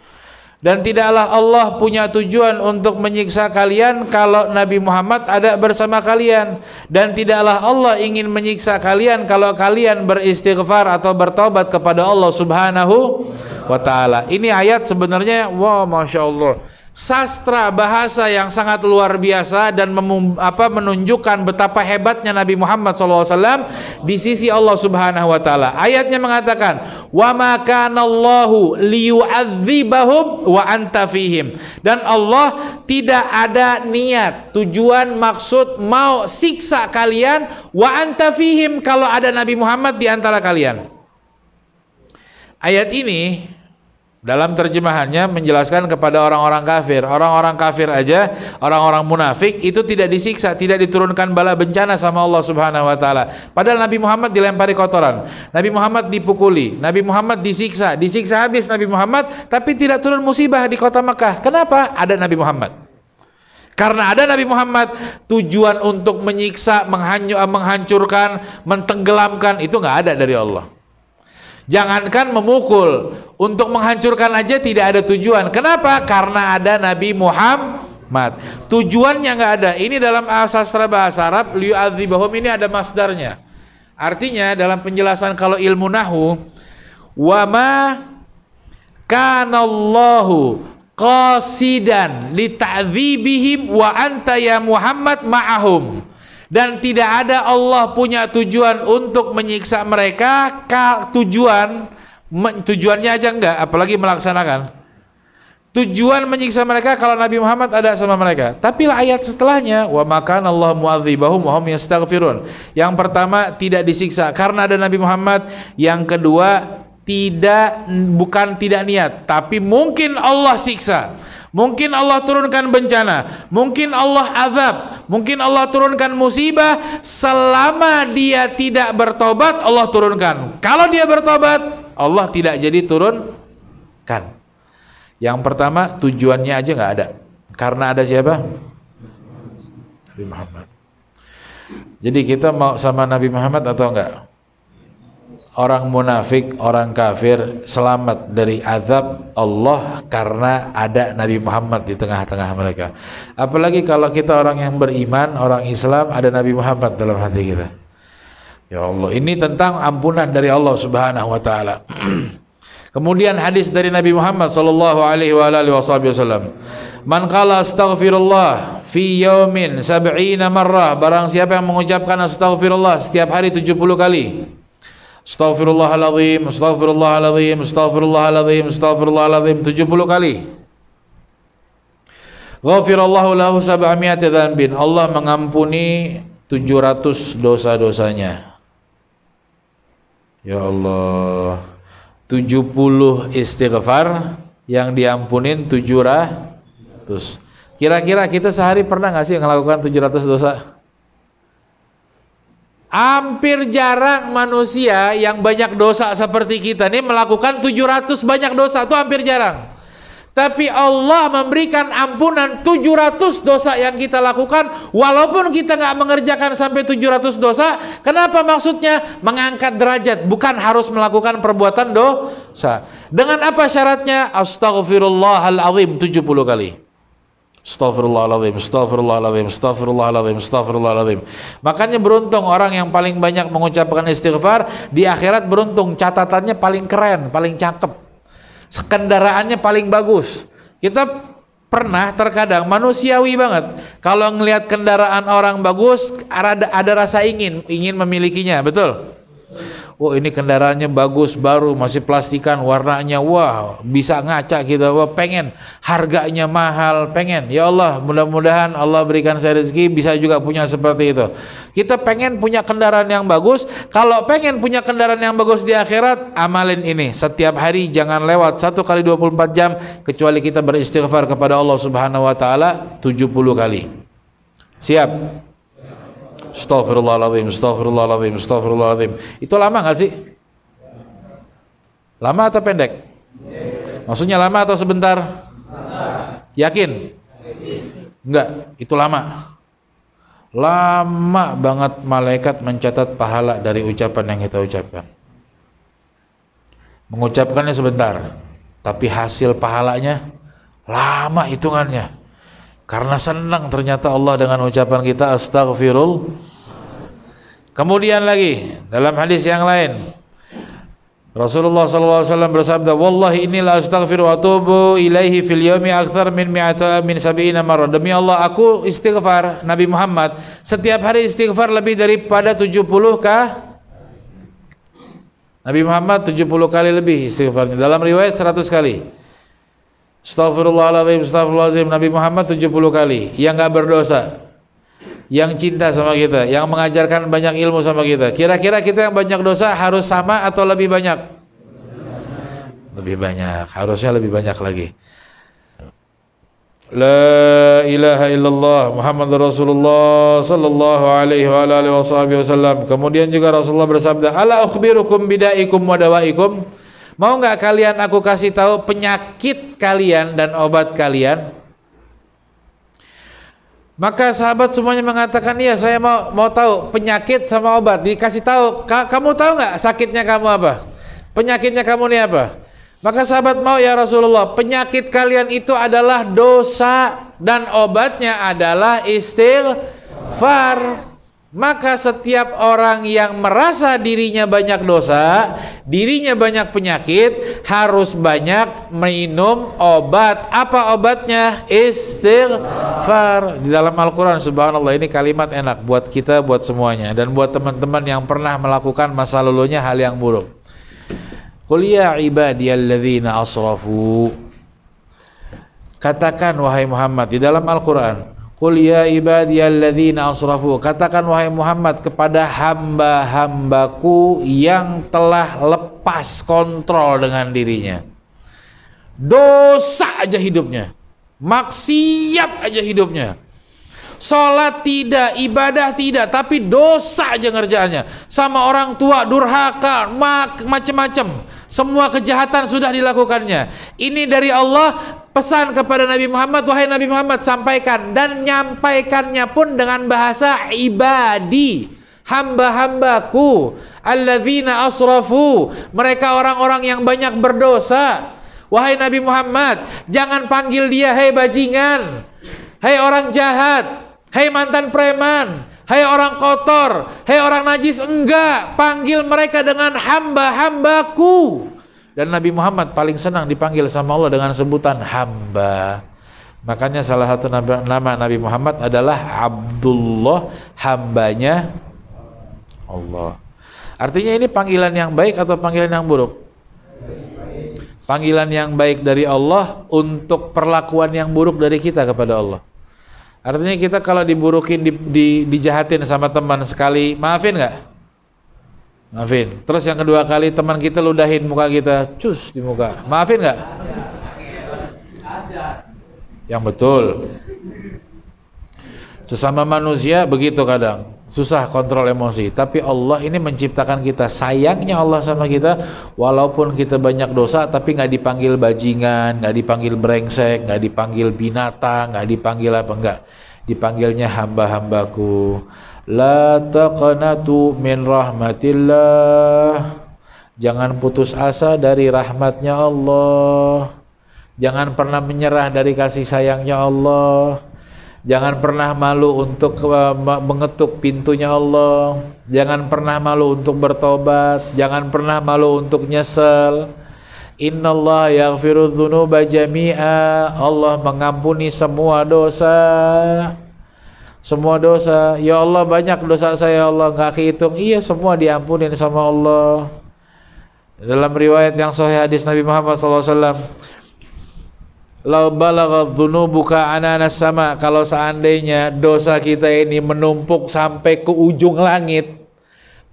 Dan tidaklah Allah punya tujuan untuk menyiksa kalian kalau Nabi Muhammad ada bersama kalian, dan tidaklah Allah ingin menyiksa kalian kalau kalian beristighfar atau bertobat kepada Allah Subhanahu wa taala. Ini ayat sebenarnya Masya Allah, sastra bahasa yang sangat luar biasa dan menunjukkan betapa hebatnya Nabi Muhammad SAW di sisi Allah Subhanahu wa taala. Ayatnya mengatakan, "Wa ma kana Allahu liyu'adzibahum wa anta fihim." Dan Allah tidak ada niat, tujuan, maksud mau siksa kalian wa anta fihim, kalau ada Nabi Muhammad di antara kalian. Ayat ini dalam terjemahannya menjelaskan kepada orang-orang kafir. Orang-orang kafir aja, orang-orang munafik itu tidak disiksa, tidak diturunkan bala bencana sama Allah Subhanahu wa taala. Padahal Nabi Muhammad dilempari kotoran, Nabi Muhammad dipukuli, Nabi Muhammad disiksa habis Nabi Muhammad, tapi tidak turun musibah di kota Mekah. Kenapa? Ada Nabi Muhammad. Karena ada Nabi Muhammad, tujuan untuk menyiksa, menghancurkan, mentenggelamkan itu nggak ada dari Allah. Jangankan memukul, untuk menghancurkan aja tidak ada tujuan. Kenapa? Karena ada Nabi Muhammad. Tujuannya nggak ada. Ini dalam sastra bahasa Arab, liyu'adzibahum ini ada masdarnya. Artinya dalam penjelasan kalau ilmu nahwu, wa ma kana Allahu qasidan li ta'dzibihim wa anta ya Muhammad ma'ahum. Dan tidak ada Allah punya tujuan untuk menyiksa mereka, tujuannya aja enggak, apalagi melaksanakan. Tujuan menyiksa mereka kalau Nabi Muhammad ada sama mereka. Tapi ayat setelahnya, wa makana Allah mu'adzibahum wa hum yastaghfirun. Yang pertama tidak disiksa karena ada Nabi Muhammad. Yang kedua bukan tidak niat, tapi mungkin Allah siksa. Mungkin Allah turunkan bencana, mungkin Allah azab, mungkin Allah turunkan musibah. Selama dia tidak bertobat, Allah turunkan. Kalau dia bertobat, Allah tidak jadi turunkan. Yang pertama tujuannya aja nggak ada, karena ada siapa? Nabi Muhammad. Jadi kita mau sama Nabi Muhammad atau enggak? Orang munafik, orang kafir selamat dari azab Allah karena ada Nabi Muhammad di tengah-tengah mereka. Apalagi kalau kita orang yang beriman, orang Islam, ada Nabi Muhammad dalam hati kita. Ya Allah, ini tentang ampunan dari Allah Subhanahu wa taala. Kemudian hadis dari Nabi Muhammad sallallahu alaihi wasallam, "Man qala astaghfirullah fi yaumin 70 marrah." Barang siapa yang mengucapkan astaghfirullah setiap hari 70 kali. Astaghfirullahaladzim, astaghfirullahaladzim, astaghfirullahaladzim, astaghfirullahaladzim 70 kali. Ghafirallahu lahu 700 dzanbin. Allah mengampuni 700 dosa-dosanya. Ya Allah, 70 istighfar yang diampunin 700. Kira-kira kita sehari pernah nggak sih melakukan 700 dosa? Hampir jarang manusia yang banyak dosa seperti kita nih melakukan 700 banyak dosa, itu hampir jarang. Tapi Allah memberikan ampunan 700 dosa yang kita lakukan, walaupun kita nggak mengerjakan sampai 700 dosa. Kenapa? Maksudnya mengangkat derajat, bukan harus melakukan perbuatan dosa. Dengan apa syaratnya? Astaghfirullahaladzim 70 kali. Astaghfirullahaladzim, astaghfirullahaladzim, astaghfirullahaladzim, astaghfirullahaladzim. Makanya beruntung orang yang paling banyak mengucapkan istighfar di akhirat, beruntung, catatannya paling keren, paling cakep, kendaraannya paling bagus. Kita pernah terkadang manusiawi banget kalau ngelihat kendaraan orang bagus ada rasa ingin memilikinya, betul? oh ini kendaraannya bagus, baru, masih plastikan, warnanya wah bisa ngaca kita, wah pengen, harganya mahal, pengen. Ya Allah, mudah-mudahan Allah berikan saya rezeki bisa juga punya seperti itu. Kita pengen punya kendaraan yang bagus. Kalau pengen punya kendaraan yang bagus di akhirat, amalin ini setiap hari, jangan lewat 1 kali 24 jam kecuali kita beristighfar kepada Allah Subhanahu wa taala 70 kali. Siap? Astaghfirullahaladzim, astaghfirullahaladzim, astaghfirullahaladzim. Itu lama nggak sih? Lama atau pendek? Maksudnya lama atau sebentar? Yakin? Enggak, itu lama. Lama banget malaikat mencatat pahala dari ucapan yang kita ucapkan. Mengucapkannya sebentar, tapi hasil pahalanya lama hitungannya. Karena senang ternyata Allah dengan ucapan kita astaghfirullah. Kemudian lagi dalam hadis yang lain Rasulullah SAW bersabda, wallahi inilah astaghfiru wa atubu ilaihi fil yawmi akthar min sab'ina marrah. Demi Allah aku istighfar, Nabi Muhammad setiap hari istighfar lebih daripada 70 kah? Nabi Muhammad 70 kali lebih istighfarnya. Dalam riwayat 100 kali. Astaghfirullahaladzim, astaghfirullahaladzim. Nabi Muhammad 70 kali. Yang gak berdosa, yang cinta sama kita, yang mengajarkan banyak ilmu sama kita. Kira-kira kita yang banyak dosa harus sama atau lebih banyak? Lebih banyak, harusnya lebih banyak lagi. La ilaha illallah Muhammadur Rasulullah sallallahu alaihi wa alihi wasallam. Kemudian juga Rasulullah bersabda, ala ukhbirukum bidaikum wa dawaikum. Mau nggak kalian aku kasih tahu penyakit kalian dan obat kalian? Maka sahabat semuanya mengatakan, iya saya mau tahu penyakit sama obat. Dikasih tahu, kamu tahu nggak sakitnya kamu apa? Penyakitnya kamu ini apa? Maka sahabat mau, ya Rasulullah, penyakit kalian itu adalah dosa dan obatnya adalah istighfar. Maka setiap orang yang merasa dirinya banyak dosa, dirinya banyak penyakit, harus banyak minum obat. Apa obatnya? Istighfar. Di dalam Al-Quran, subhanallah, ini kalimat enak buat kita, buat semuanya, dan buat teman-teman yang pernah melakukan masa lalunya hal yang buruk. Qul ya ibadiyalladzina asrafu. Katakan wahai Muhammad di dalam Al-Quran, Qul ya ibadiyalladzina asrafu. Katakan wahai Muhammad kepada hamba-hambaku yang telah lepas kontrol dengan dirinya. Dosa aja hidupnya, maksiat aja hidupnya. Sholat tidak, ibadah tidak, tapi dosa aja ngerjaannya. Sama orang tua durhaka, macam-macam. Semua kejahatan sudah dilakukannya. Ini dari Allah pesan kepada Nabi Muhammad, wahai Nabi Muhammad sampaikan, dan nyampaikannya pun dengan bahasa ibadi, hamba-hambaku, alladzina asrafu, mereka orang-orang yang banyak berdosa. Wahai Nabi Muhammad, jangan panggil dia hei bajingan, hei orang jahat, hei mantan preman, hei orang kotor, hei orang najis. Enggak, panggil mereka dengan hamba-hambaku. Dan Nabi Muhammad paling senang dipanggil sama Allah dengan sebutan hamba. Makanya salah satu nama Nabi Muhammad adalah Abdullah, hambanya Allah. Artinya ini panggilan yang baik atau panggilan yang buruk? Panggilan yang baik dari Allah untuk perlakuan yang buruk dari kita kepada Allah. Artinya kita kalau diburukin, dijahatin sama teman sekali, maafin nggak? Maafin. Terus yang kedua kali teman kita ludahin muka kita, cus di muka, maafin nggak? Yang betul. Sesama manusia begitu kadang, susah kontrol emosi. Tapi Allah ini menciptakan kita, sayangnya Allah sama kita, walaupun kita banyak dosa, tapi nggak dipanggil bajingan, nggak dipanggil brengsek, nggak dipanggil binatang, nggak dipanggil apa, enggak. Dipanggilnya hamba-hambaku. La taqnatu min rahmatillah. Jangan putus asa dari rahmatnya Allah. Jangan pernah menyerah dari kasih sayangnya Allah. Jangan pernah malu untuk mengetuk pintunya Allah. Jangan pernah malu untuk bertobat. Jangan pernah malu untuk nyesel. Innallaha yaghfiru dzunuba jami'a. Allah mengampuni semua dosa. semua dosa. Ya Allah, banyak dosa saya, ya Allah, nggak kehitung. Iya, semua diampunin sama Allah. Dalam riwayat yang sahih hadis Nabi Muhammad SAW, lau balaghat dzunubuka ananas sama, kalau seandainya dosa kita ini menumpuk sampai ke ujung langit,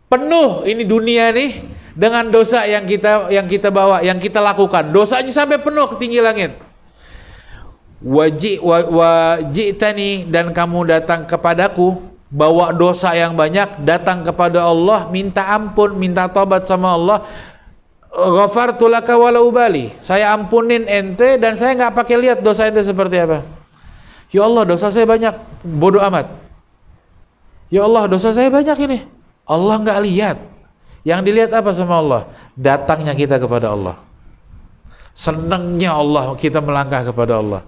penuh ini dunia nih dengan dosa yang kita bawa, yang kita lakukan, dosanya sampai penuh ke tinggi langit. Wajitani, dan kamu datang kepadaku bawa dosa yang banyak, datang kepada Allah minta ampun, minta tobat sama Allah. Ghafartu laka wala ubali, saya ampunin ente dan saya nggak pakai lihat dosa ente seperti apa. Ya Allah, dosa saya banyak, bodoh amat. Ya Allah, dosa saya banyak ini, Allah nggak lihat. Yang dilihat apa sama Allah? Datangnya kita kepada Allah, senangnya Allah kita melangkah kepada Allah.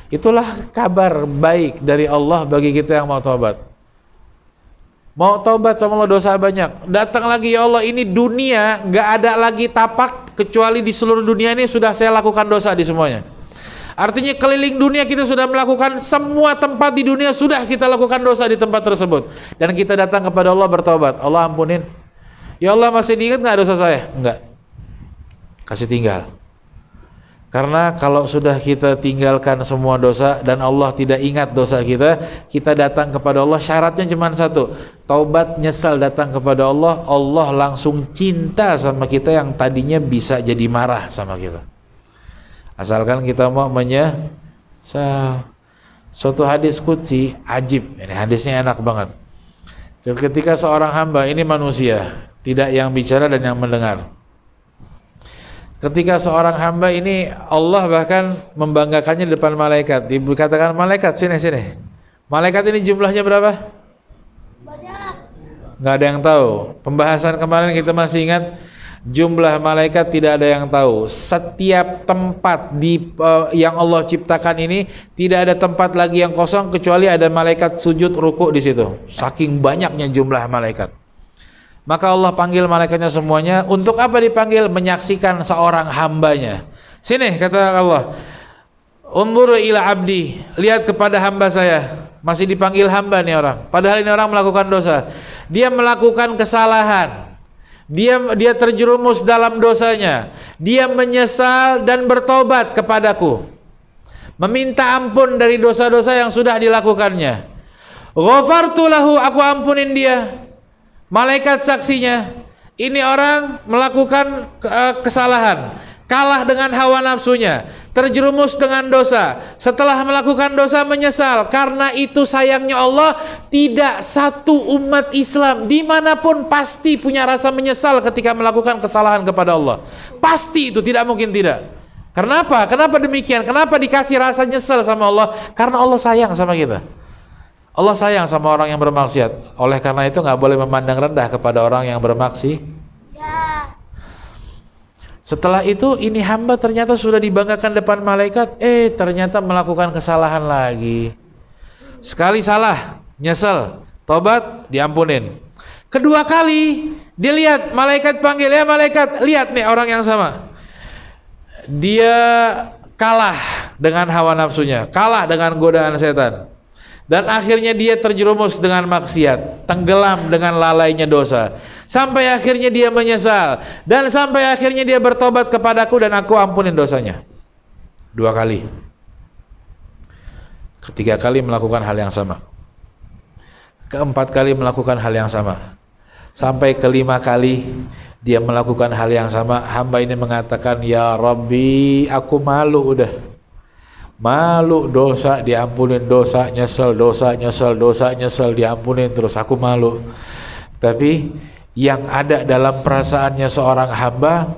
Itulah kabar baik dari Allah bagi kita yang mau taubat. Mau taubat sama Allah, dosa banyak, datang lagi, ya Allah, ini dunia gak ada lagi tapak kecuali di seluruh dunia ini sudah saya lakukan dosa di semuanya. Artinya keliling dunia kita sudah melakukan, semua tempat di dunia sudah kita lakukan dosa di tempat tersebut, dan kita datang kepada Allah bertaubat. Allah ampunin. Ya Allah, masih diingat gak dosa saya? Enggak, kasih tinggal. Karena kalau sudah kita tinggalkan semua dosa dan Allah tidak ingat dosa kita, kita datang kepada Allah, syaratnya cuma satu, taubat, nyesal, datang kepada Allah. Allah langsung cinta sama kita yang tadinya bisa jadi marah sama kita, asalkan kita mau menyesal. Suatu hadis qudsi ajib, ini hadisnya enak banget. Ketika seorang hamba, ini manusia, tidak yang bicara dan yang mendengar. Ketika seorang hamba ini, Allah bahkan membanggakannya di depan malaikat. Dikatakan, malaikat sini. Malaikat ini jumlahnya berapa? Banyak. Nggak ada yang tahu. Pembahasan kemarin kita masih ingat, jumlah malaikat tidak ada yang tahu. Setiap tempat yang Allah ciptakan ini, tidak ada tempat lagi yang kosong kecuali ada malaikat sujud ruku di situ. Saking banyaknya jumlah malaikat. Maka Allah panggil malaikatnya semuanya. Untuk apa dipanggil? Menyaksikan seorang hambanya. Sini, kata Allah, unzuru ila abdi, lihat kepada hamba saya. Masih dipanggil hamba nih orang, padahal ini orang melakukan dosa. Dia melakukan kesalahan, dia terjerumus dalam dosanya, dia menyesal dan bertobat kepadaku, meminta ampun dari dosa-dosa yang sudah dilakukannya. Ghafartu lahu, aku ampunin dia. Malaikat saksinya, ini orang melakukan kesalahan, kalah dengan hawa nafsunya, terjerumus dengan dosa, setelah melakukan dosa menyesal. Karena itu sayangnya Allah, tidak satu umat Islam dimanapun pasti punya rasa menyesal ketika melakukan kesalahan kepada Allah. Pasti itu, tidak mungkin tidak. Kenapa? Kenapa demikian? Kenapa dikasih rasa nyesal sama Allah? Karena Allah sayang sama kita. Allah sayang sama orang yang bermaksiat. Oleh karena itu nggak boleh memandang rendah kepada orang yang bermaksiat. Ya. Setelah itu, ini hamba ternyata sudah dibanggakan depan malaikat, ternyata melakukan kesalahan lagi. Sekali salah, nyesel, tobat, diampunin. Kedua kali, dilihat malaikat panggil, ya malaikat, lihat nih orang yang sama. Dia kalah dengan hawa nafsunya, kalah dengan godaan setan. Dan akhirnya dia terjerumus dengan maksiat, tenggelam dengan lalainya dosa. Sampai akhirnya dia menyesal, dan sampai akhirnya dia bertobat kepadaku dan aku ampunin dosanya. 2 kali. Ketiga kali melakukan hal yang sama. Keempat kali melakukan hal yang sama. Sampai kelima kali dia melakukan hal yang sama. Hamba ini mengatakan, ya Rabbi, aku malu udah. Malu dosa, diampunin dosa, nyesel dosa, diampunin terus, aku malu. Tapi yang ada dalam perasaannya seorang hamba,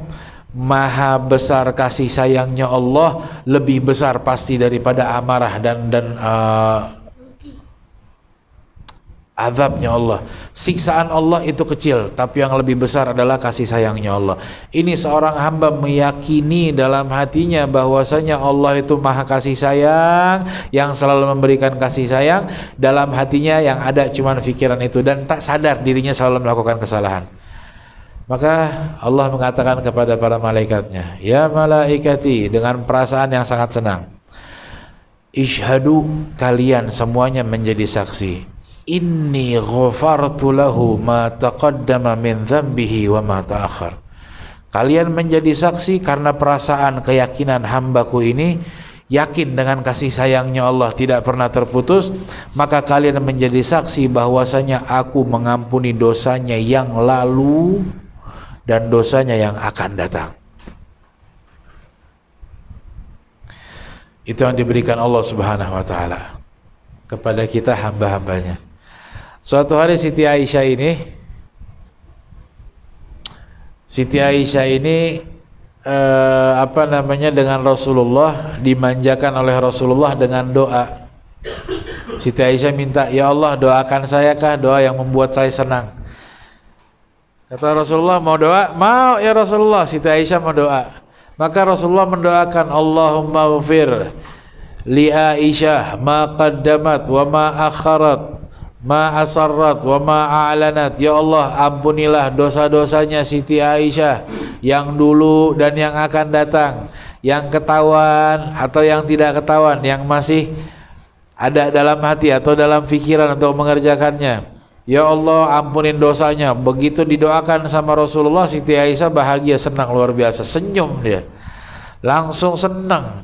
maha besar kasih sayangnya Allah, lebih besar pasti daripada amarah dan azabnya Allah. Siksaan Allah itu kecil, tapi yang lebih besar adalah kasih sayangnya Allah. Ini seorang hamba meyakini dalam hatinya bahwasanya Allah itu maha kasih sayang, yang selalu memberikan kasih sayang. Dalam hatinya yang ada cuma pikiran itu, dan tak sadar dirinya selalu melakukan kesalahan. Maka Allah mengatakan kepada para malaikatnya, ya malaikati, dengan perasaan yang sangat senang, Ishhadu, kalian semuanya menjadi saksi. Inni ghafartu lahu ma taqaddama min dhanbihi wa ma ta'akhir. Kalian menjadi saksi karena perasaan keyakinan hambaku ini yakin dengan kasih sayangnya Allah tidak pernah terputus, maka kalian menjadi saksi bahwasanya aku mengampuni dosanya yang lalu dan dosanya yang akan datang. Itu yang diberikan Allah Subhanahu wa taala kepada kita hamba-hambanya. Suatu hari Siti Aisyah ini dengan Rasulullah, dimanjakan oleh Rasulullah dengan doa. Siti Aisyah minta, ya Allah doakan saya kah doa yang membuat saya senang. Kata Rasulullah, mau doa? Mau ya Rasulullah. Siti Aisyah mau doa. Maka Rasulullah mendoakan, Allahumma ghfir li Aisyah ma qaddamat wa ma akharat ma asarrat wa ma a'lanat. Ya Allah, ampunilah dosa-dosanya Siti Aisyah yang dulu dan yang akan datang, yang ketahuan atau yang tidak ketahuan, yang masih ada dalam hati atau dalam pikiran untuk mengerjakannya. Ya Allah, ampunin dosanya. Begitu didoakan sama Rasulullah, Siti Aisyah bahagia, senang luar biasa, senyum dia, langsung senang.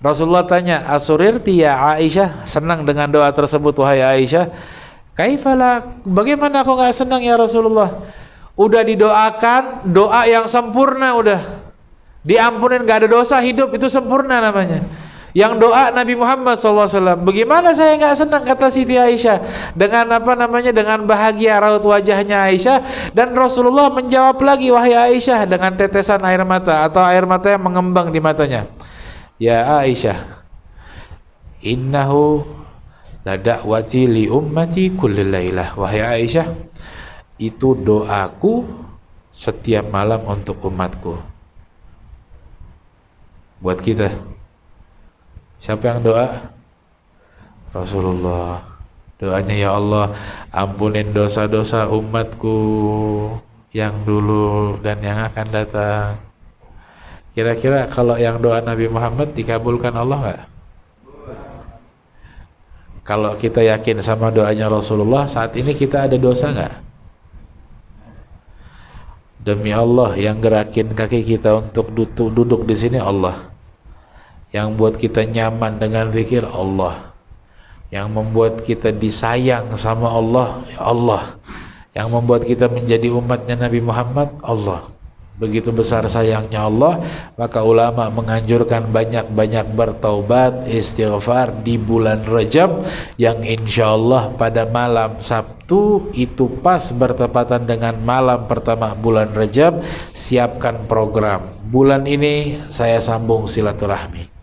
Rasulullah tanya, asurirti ya Aisyah, senang dengan doa tersebut wahai Aisyah? Kaifala, bagaimana aku nggak senang ya Rasulullah? Udah didoakan doa yang sempurna, udah diampunin, nggak ada dosa, hidup itu sempurna namanya. Yang doa Nabi Muhammad SAW. Bagaimana saya nggak senang, kata Siti Aisyah, dengan dengan bahagia raut wajahnya Aisyah. Dan Rasulullah menjawab lagi, wahai Aisyah, dengan tetesan air mata atau air mata yang mengembang di matanya. Ya Aisyah, innahu la da'wati li ummati kulli lailah. Wahai Aisyah, itu doaku setiap malam untuk umatku. Buat kita, siapa yang doa? Rasulullah. Doanya, ya Allah, ampunin dosa-dosa umatku yang dulu dan yang akan datang. Kira-kira kalau yang doa Nabi Muhammad dikabulkan Allah nggak? Kalau kita yakin sama doanya Rasulullah, saat ini kita ada dosa nggak? Demi Allah, yang gerakin kaki kita untuk duduk di sini Allah. Yang buat kita nyaman dengan zikir Allah. Yang membuat kita disayang sama Allah, ya Allah. Yang membuat kita menjadi umatnya Nabi Muhammad, Allah. Begitu besar sayangnya Allah, maka ulama menganjurkan banyak-banyak bertaubat, istighfar di bulan Rajab, yang insya Allah pada malam Sabtu itu pas bertepatan dengan malam pertama bulan Rajab. Siapkan program. Bulan ini saya sambung silaturahmi.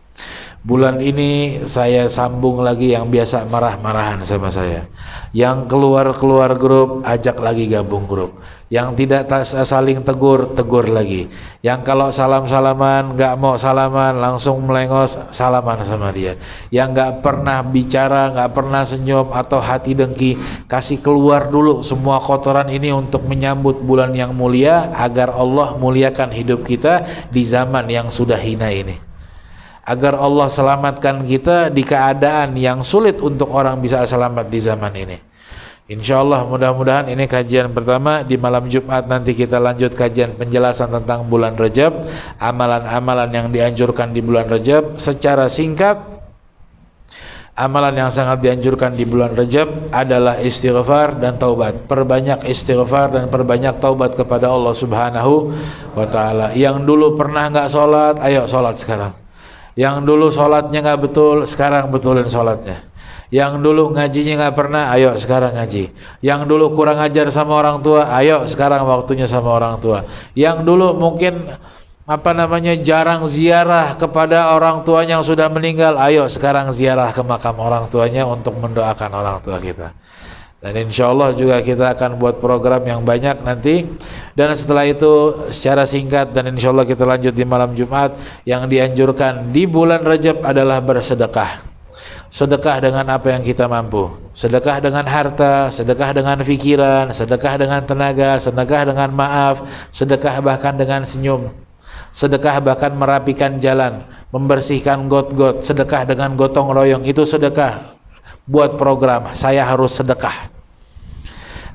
Bulan ini saya sambung lagi yang biasa marah-marahan sama saya. Yang keluar grup, ajak lagi gabung grup. Yang tidak saling tegur lagi. Yang kalau salam-salaman gak mau salaman, langsung melengos, salaman sama dia. Yang gak pernah bicara, gak pernah senyum atau hati dengki, kasih keluar dulu semua kotoran ini untuk menyambut bulan yang mulia, agar Allah muliakan hidup kita di zaman yang sudah hina ini. Agar Allah selamatkan kita di keadaan yang sulit untuk orang bisa selamat di zaman ini. Insya Allah, mudah-mudahan ini kajian pertama. Di malam Jumat nanti kita lanjut kajian penjelasan tentang bulan Rajab, amalan-amalan yang dianjurkan di bulan Rajab secara singkat. Amalan yang sangat dianjurkan di bulan Rajab adalah istighfar dan taubat. Perbanyak istighfar dan perbanyak taubat kepada Allah Subhanahu wa ta'ala. Yang dulu pernah nggak sholat, ayo sholat sekarang. Yang dulu sholatnya nggak betul, sekarang betulin sholatnya. Yang dulu ngajinya nggak pernah, ayo sekarang ngaji. Yang dulu kurang ajar sama orang tua, ayo sekarang waktunya sama orang tua. Yang dulu mungkin jarang ziarah kepada orang tuanya yang sudah meninggal, ayo sekarang ziarah ke makam orang tuanya untuk mendoakan orang tua kita. Dan insya Allah juga kita akan buat program yang banyak nanti. Dan setelah itu secara singkat, dan insya Allah kita lanjut di malam Jumat, yang dianjurkan di bulan Rajab adalah bersedekah. Sedekah dengan apa yang kita mampu. Sedekah dengan harta, sedekah dengan pikiran, sedekah dengan tenaga, sedekah dengan maaf, sedekah bahkan dengan senyum. sedekah bahkan merapikan jalan, membersihkan got-got, sedekah dengan gotong royong, itu sedekah. Buat program, saya harus sedekah.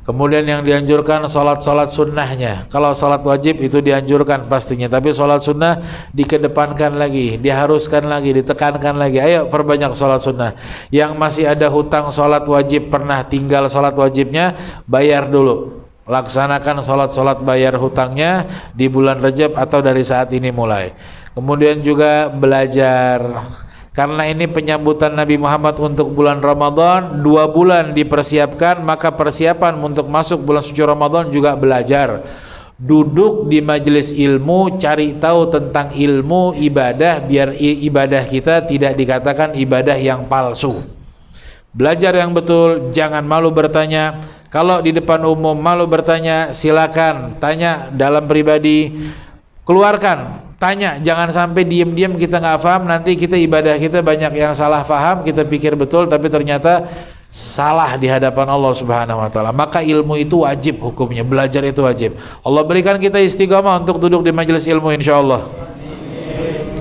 Kemudian yang dianjurkan sholat sunnahnya. Kalau sholat wajib itu dianjurkan pastinya, tapi sholat sunnah dikedepankan lagi, diharuskan lagi, ditekankan lagi. Ayo perbanyak sholat sunnah. Yang masih ada hutang sholat wajib, pernah tinggal sholat wajibnya, bayar dulu. Laksanakan sholat bayar hutangnya di bulan Rajab atau dari saat ini mulai. Kemudian juga belajar. Karena ini penyambutan Nabi Muhammad untuk bulan Ramadan, 2 bulan dipersiapkan, maka persiapan untuk masuk bulan suci Ramadan juga belajar. Duduk di majelis ilmu, cari tahu tentang ilmu ibadah, biar ibadah kita tidak dikatakan ibadah yang palsu. Belajar yang betul, jangan malu bertanya. Kalau di depan umum malu bertanya, silakan tanya dalam pribadi, keluarkan. Tanya, jangan sampai diam-diam kita nggak paham, nanti kita ibadah kita banyak yang salah paham, kita pikir betul tapi ternyata salah di hadapan Allah Subhanahu wa taala. Maka ilmu itu wajib hukumnya, belajar itu wajib. Allah berikan kita istiqamah untuk duduk di majelis ilmu insyaallah.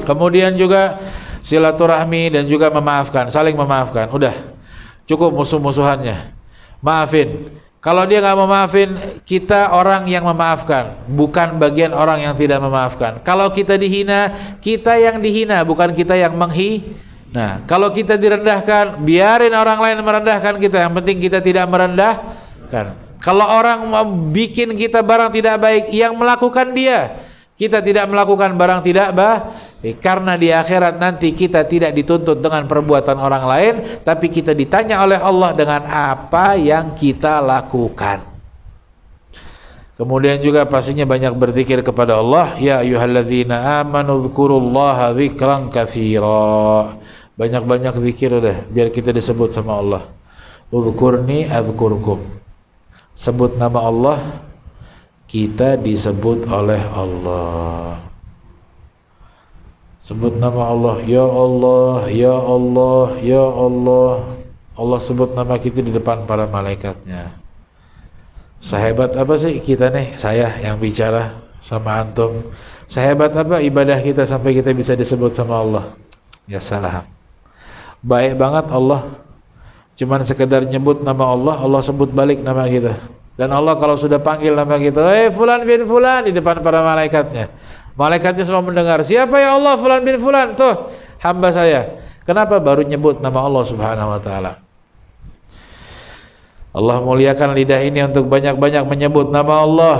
Kemudian juga silaturahmi dan juga memaafkan, saling memaafkan. Udah, cukup musuh-musuhannya. Maafin. Kalau dia nggak memaafin, kita orang yang memaafkan, bukan bagian orang yang tidak memaafkan. Kalau kita dihina, kita yang dihina, bukan kita yang menghina. Kalau kita direndahkan, biarin orang lain merendahkan kita, yang penting kita tidak merendahkan. Kalau orang mau bikin kita barang tidak baik, yang melakukan dia. Kita tidak melakukan barang tidak baik, karena di akhirat nanti kita tidak dituntut dengan perbuatan orang lain, tapi kita ditanya oleh Allah dengan apa yang kita lakukan. Kemudian juga pastinya banyak berzikir kepada Allah. Ya ayyuhalladzina amanu dzkurullaha dzikran katsira. Banyak-banyak zikir udah, biar kita disebut sama Allah. Udzkurni adzkurkum. Sebut nama Allah, kita disebut oleh Allah. Sebut nama Allah, ya Allah, ya Allah, ya Allah. Allah sebut nama kita di depan para malaikatnya. Sehebat apa sih kita nih, saya yang bicara sama antum. Sehebat apa ibadah kita sampai kita bisa disebut sama Allah? Ya salah. Baik banget Allah. Cuman sekedar nyebut nama Allah, Allah sebut balik nama kita. Dan Allah kalau sudah panggil nama kita, fulan bin fulan, di depan para malaikatnya. Malaikatnya semua mendengar, siapa ya Allah, fulan bin fulan, tuh hamba saya. Kenapa baru nyebut nama Allah Subhanahu wa taala? Allah muliakan lidah ini untuk banyak-banyak menyebut nama Allah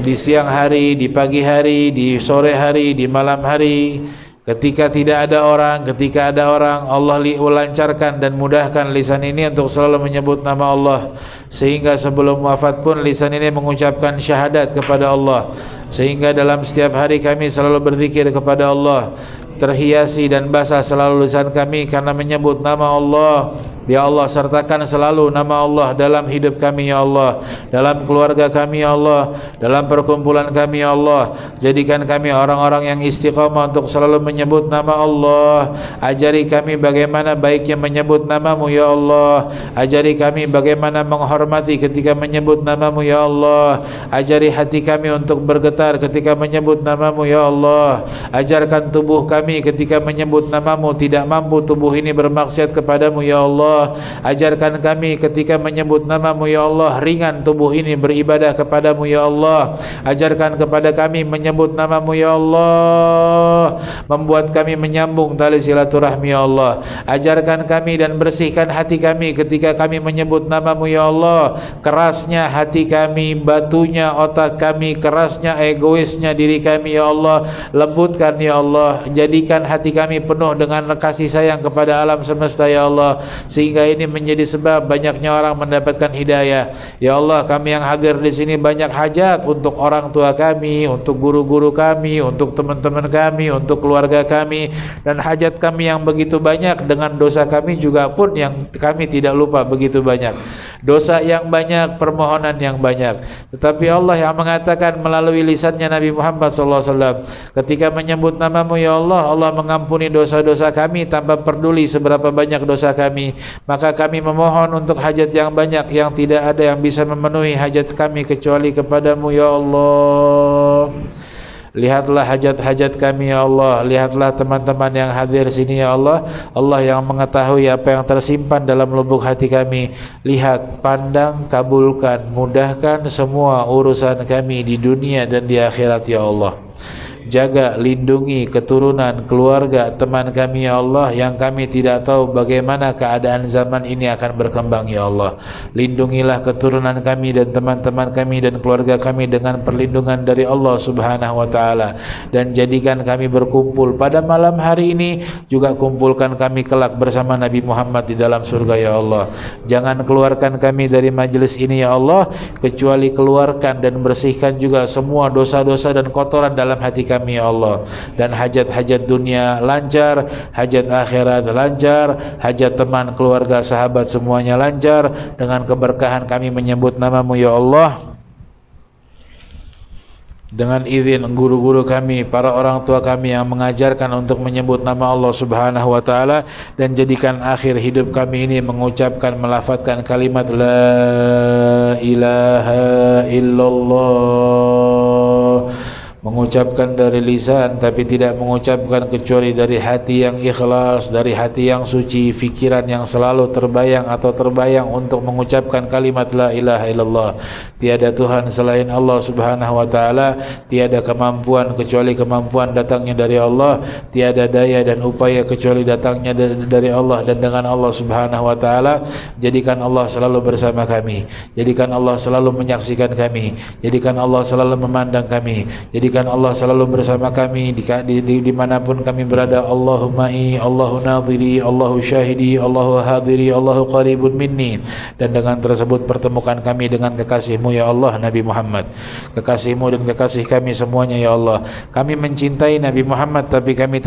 di siang hari, di pagi hari, di sore hari, di malam hari. Ketika tidak ada orang, ketika ada orang, Allah lancarkan dan mudahkan lisan ini untuk selalu menyebut nama Allah, sehingga sebelum wafat pun lisan ini mengucapkan syahadat kepada Allah, sehingga dalam setiap hari kami selalu berzikir kepada Allah. Terhiasi dan basah selalu lisan kami karena menyebut nama Allah. Ya Allah, sertakan selalu nama Allah dalam hidup kami ya Allah, dalam keluarga kami ya Allah, dalam perkumpulan kami ya Allah. Jadikan kami orang-orang yang istiqamah untuk selalu menyebut nama Allah. Ajari kami bagaimana baiknya menyebut namamu ya Allah. Ajari kami bagaimana menghormati ketika menyebut namamu ya Allah. Ajari hati kami untuk bergetar ketika menyebut namamu ya Allah. Ajarkan tubuh kami ketika menyebut namamu tidak mampu tubuh ini bermaksiat kepadamu ya Allah. Ajarkan kami ketika menyebut namamu ya Allah ringan tubuh ini beribadah kepadamu ya Allah. Ajarkan kepada kami menyebut namamu ya Allah membuat kami menyambung tali silaturahmi ya Allah. Ajarkan kami dan bersihkan hati kami ketika kami menyebut namamu ya Allah. Kerasnya hati kami, batunya otak kami, kerasnya egoisnya diri kami ya Allah, lembutkan ya Allah. Jadikan hati kami penuh dengan kasih sayang kepada alam semesta ya Allah, sehingga ini menjadi sebab banyaknya orang mendapatkan hidayah. Ya Allah, kami yang hadir di sini banyak hajat untuk orang tua kami, untuk guru-guru kami, untuk teman-teman kami, untuk keluarga kami, dan hajat kami yang begitu banyak. Dengan dosa kami juga pun yang kami tidak lupa begitu banyak. Dosa yang banyak, permohonan yang banyak. Tetapi Allah yang mengatakan melalui lisannya Nabi Muhammad SAW, ketika menyebut namamu ya Allah, Allah mengampuni dosa-dosa kami tanpa peduli seberapa banyak dosa kami. Maka kami memohon untuk hajat yang banyak yang tidak ada yang bisa memenuhi hajat kami kecuali kepadamu ya Allah. Lihatlah hajat-hajat kami ya Allah. Lihatlah teman-teman yang hadir sini ya Allah. Allah yang mengetahui apa yang tersimpan dalam lubuk hati kami. Lihat, pandang, kabulkan, mudahkan semua urusan kami di dunia dan di akhirat ya Allah. Jaga, lindungi keturunan, keluarga, teman kami ya Allah, yang kami tidak tahu bagaimana keadaan zaman ini akan berkembang ya Allah. Lindungilah keturunan kami dan teman-teman kami dan keluarga kami dengan perlindungan dari Allah Subhanahu wa taala, dan jadikan kami berkumpul pada malam hari ini, juga kumpulkan kami kelak bersama Nabi Muhammad di dalam surga ya Allah. Jangan keluarkan kami dari majelis ini ya Allah, kecuali keluarkan dan bersihkan juga semua dosa-dosa dan kotoran dalam hati kami ya Allah, dan hajat-hajat dunia lancar, hajat akhirat lancar, hajat teman, keluarga, sahabat semuanya lancar. Dengan keberkahan kami menyebut namamu ya Allah, dengan izin guru-guru kami, para orang tua kami yang mengajarkan untuk menyebut nama Allah Subhanahu wa taala, dan jadikan akhir hidup kami ini mengucapkan, melafadzkan kalimat la ilaha illallah, mengucapkan dari lisan tapi tidak mengucapkan kecuali dari hati yang ikhlas, dari hati yang suci, fikiran yang selalu terbayang atau terbayang untuk mengucapkan kalimat la ilaha illallah. Tiada Tuhan selain Allah Subhanahu wa taala, tiada kemampuan kecuali kemampuan datangnya dari Allah, tiada daya dan upaya kecuali datangnya dari Allah dan dengan Allah Subhanahu wa taala. Jadikan Allah selalu bersama kami, jadikan Allah selalu menyaksikan kami, jadikan Allah selalu memandang kami, jadikan Allah selalu bersama kami dimanapun kami berada. Allahumma Allahu nadhiri, Allahu syahidi, Allahu hadiri, Allahu qaribun minni. Dan dengan tersebut pertemukan kami dengan kekasihmu ya Allah, Nabi Muhammad, kekasihmu dan kekasih kami semuanya ya Allah. Kami mencintai Nabi Muhammad tapi kami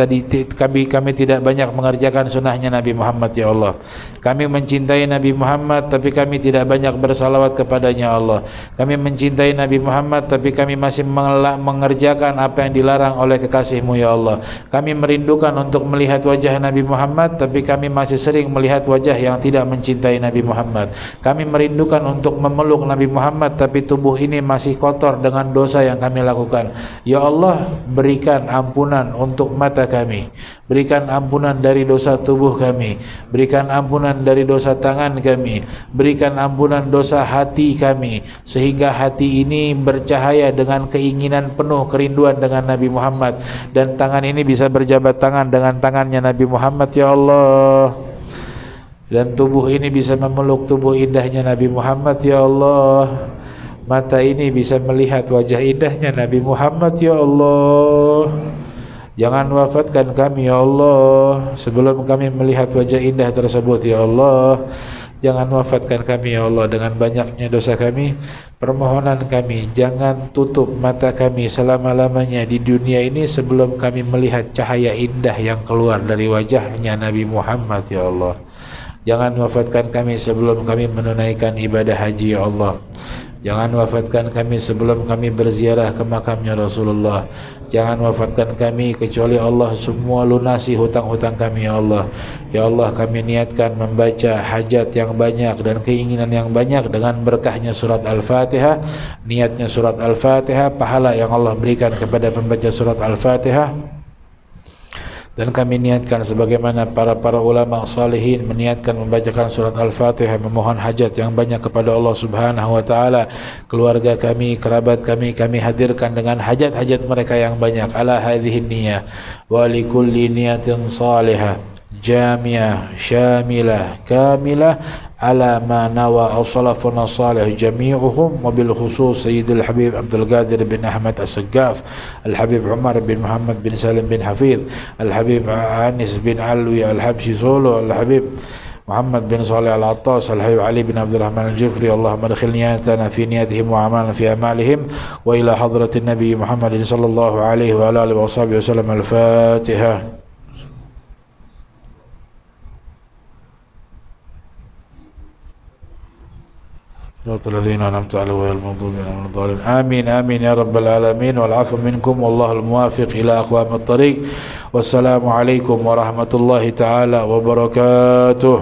tidak banyak mengerjakan sunnahnya Nabi Muhammad ya Allah. Kami mencintai Nabi Muhammad tapi kami tidak banyak bersalawat kepadanya Allah. Kami mencintai Nabi Muhammad tapi kami masih mengerjakan apa yang dilarang oleh kekasihmu ya Allah. Kami merindukan untuk melihat wajah Nabi Muhammad tapi kami masih sering melihat wajah yang tidak mencintai Nabi Muhammad. Kami merindukan untuk memeluk Nabi Muhammad tapi tubuh ini masih kotor dengan dosa yang kami lakukan. Ya Allah, berikan ampunan untuk mata kami, berikan ampunan dari dosa tubuh kami, berikan ampunan dari dosa tangan kami, berikan ampunan dosa hati kami, sehingga hati ini bercahaya dengan keinginan penuh, kerinduan dengan Nabi Muhammad, dan tangan ini bisa berjabat tangan dengan tangannya Nabi Muhammad ya Allah, dan tubuh ini bisa memeluk tubuh indahnya Nabi Muhammad ya Allah. Mata ini bisa melihat wajah indahnya Nabi Muhammad ya Allah. Jangan wafatkan kami ya Allah sebelum kami melihat wajah indah tersebut ya Allah. Jangan wafatkan kami ya Allah dengan banyaknya dosa kami. Permohonan kami, jangan tutup mata kami selama-lamanya di dunia ini sebelum kami melihat cahaya indah yang keluar dari wajahnya Nabi Muhammad ya Allah. Jangan wafatkan kami sebelum kami menunaikan ibadah haji ya Allah. Jangan wafatkan kami sebelum kami berziarah ke makamnya Rasulullah. Jangan wafatkan kami kecuali Allah semua lunasi hutang-hutang kami ya Allah. Ya Allah, kami niatkan membaca hajat yang banyak dan keinginan yang banyak dengan berkahnya surat Al-Fatihah. Niatnya surat Al-Fatihah, pahala yang Allah berikan kepada pembaca surat Al-Fatihah. Dan kami niatkan sebagaimana para ulama salihin meniatkan membacakan surat Al-Fatihah, memohon hajat yang banyak kepada Allah Subhanahu wa taala. Keluarga kami, kerabat kami hadirkan dengan hajat-hajat mereka yang banyak. Ala hadhihi niyyah wa likulli niyatin salihah jami'ah syamilah kamilah ala ma nawa as-salafuna salih jami'uhum wa bil khusus Sayyidul Habib Abdul Qadir bin Ahmad As-Saggaf, Al-Habib Umar bin Muhammad bin Salim bin Hafidh, Al-Habib Anis bin Alwi Al-Habshi Solo, Al-Habib Muhammad bin Salih Al-Attas, Al-Habib Ali bin Abdul Rahman Al-Jufri. Allahumma adkhil niyatana fi niyatihim wa amalna fi amalihim wa ila hadratin Nabi Muhammadin sallallahu alaihi wa alihi wa sahbihi wasallam. Al-Fatihah. الذين أنعمت عليهم غير المغضوب عليهم ولا الضالين. آمين آمين يا رب العالمين. والعفو منكم والله الموافق إلى أقوام الطريق. والسلام عليكم ورحمة الله تعالى وبركاته.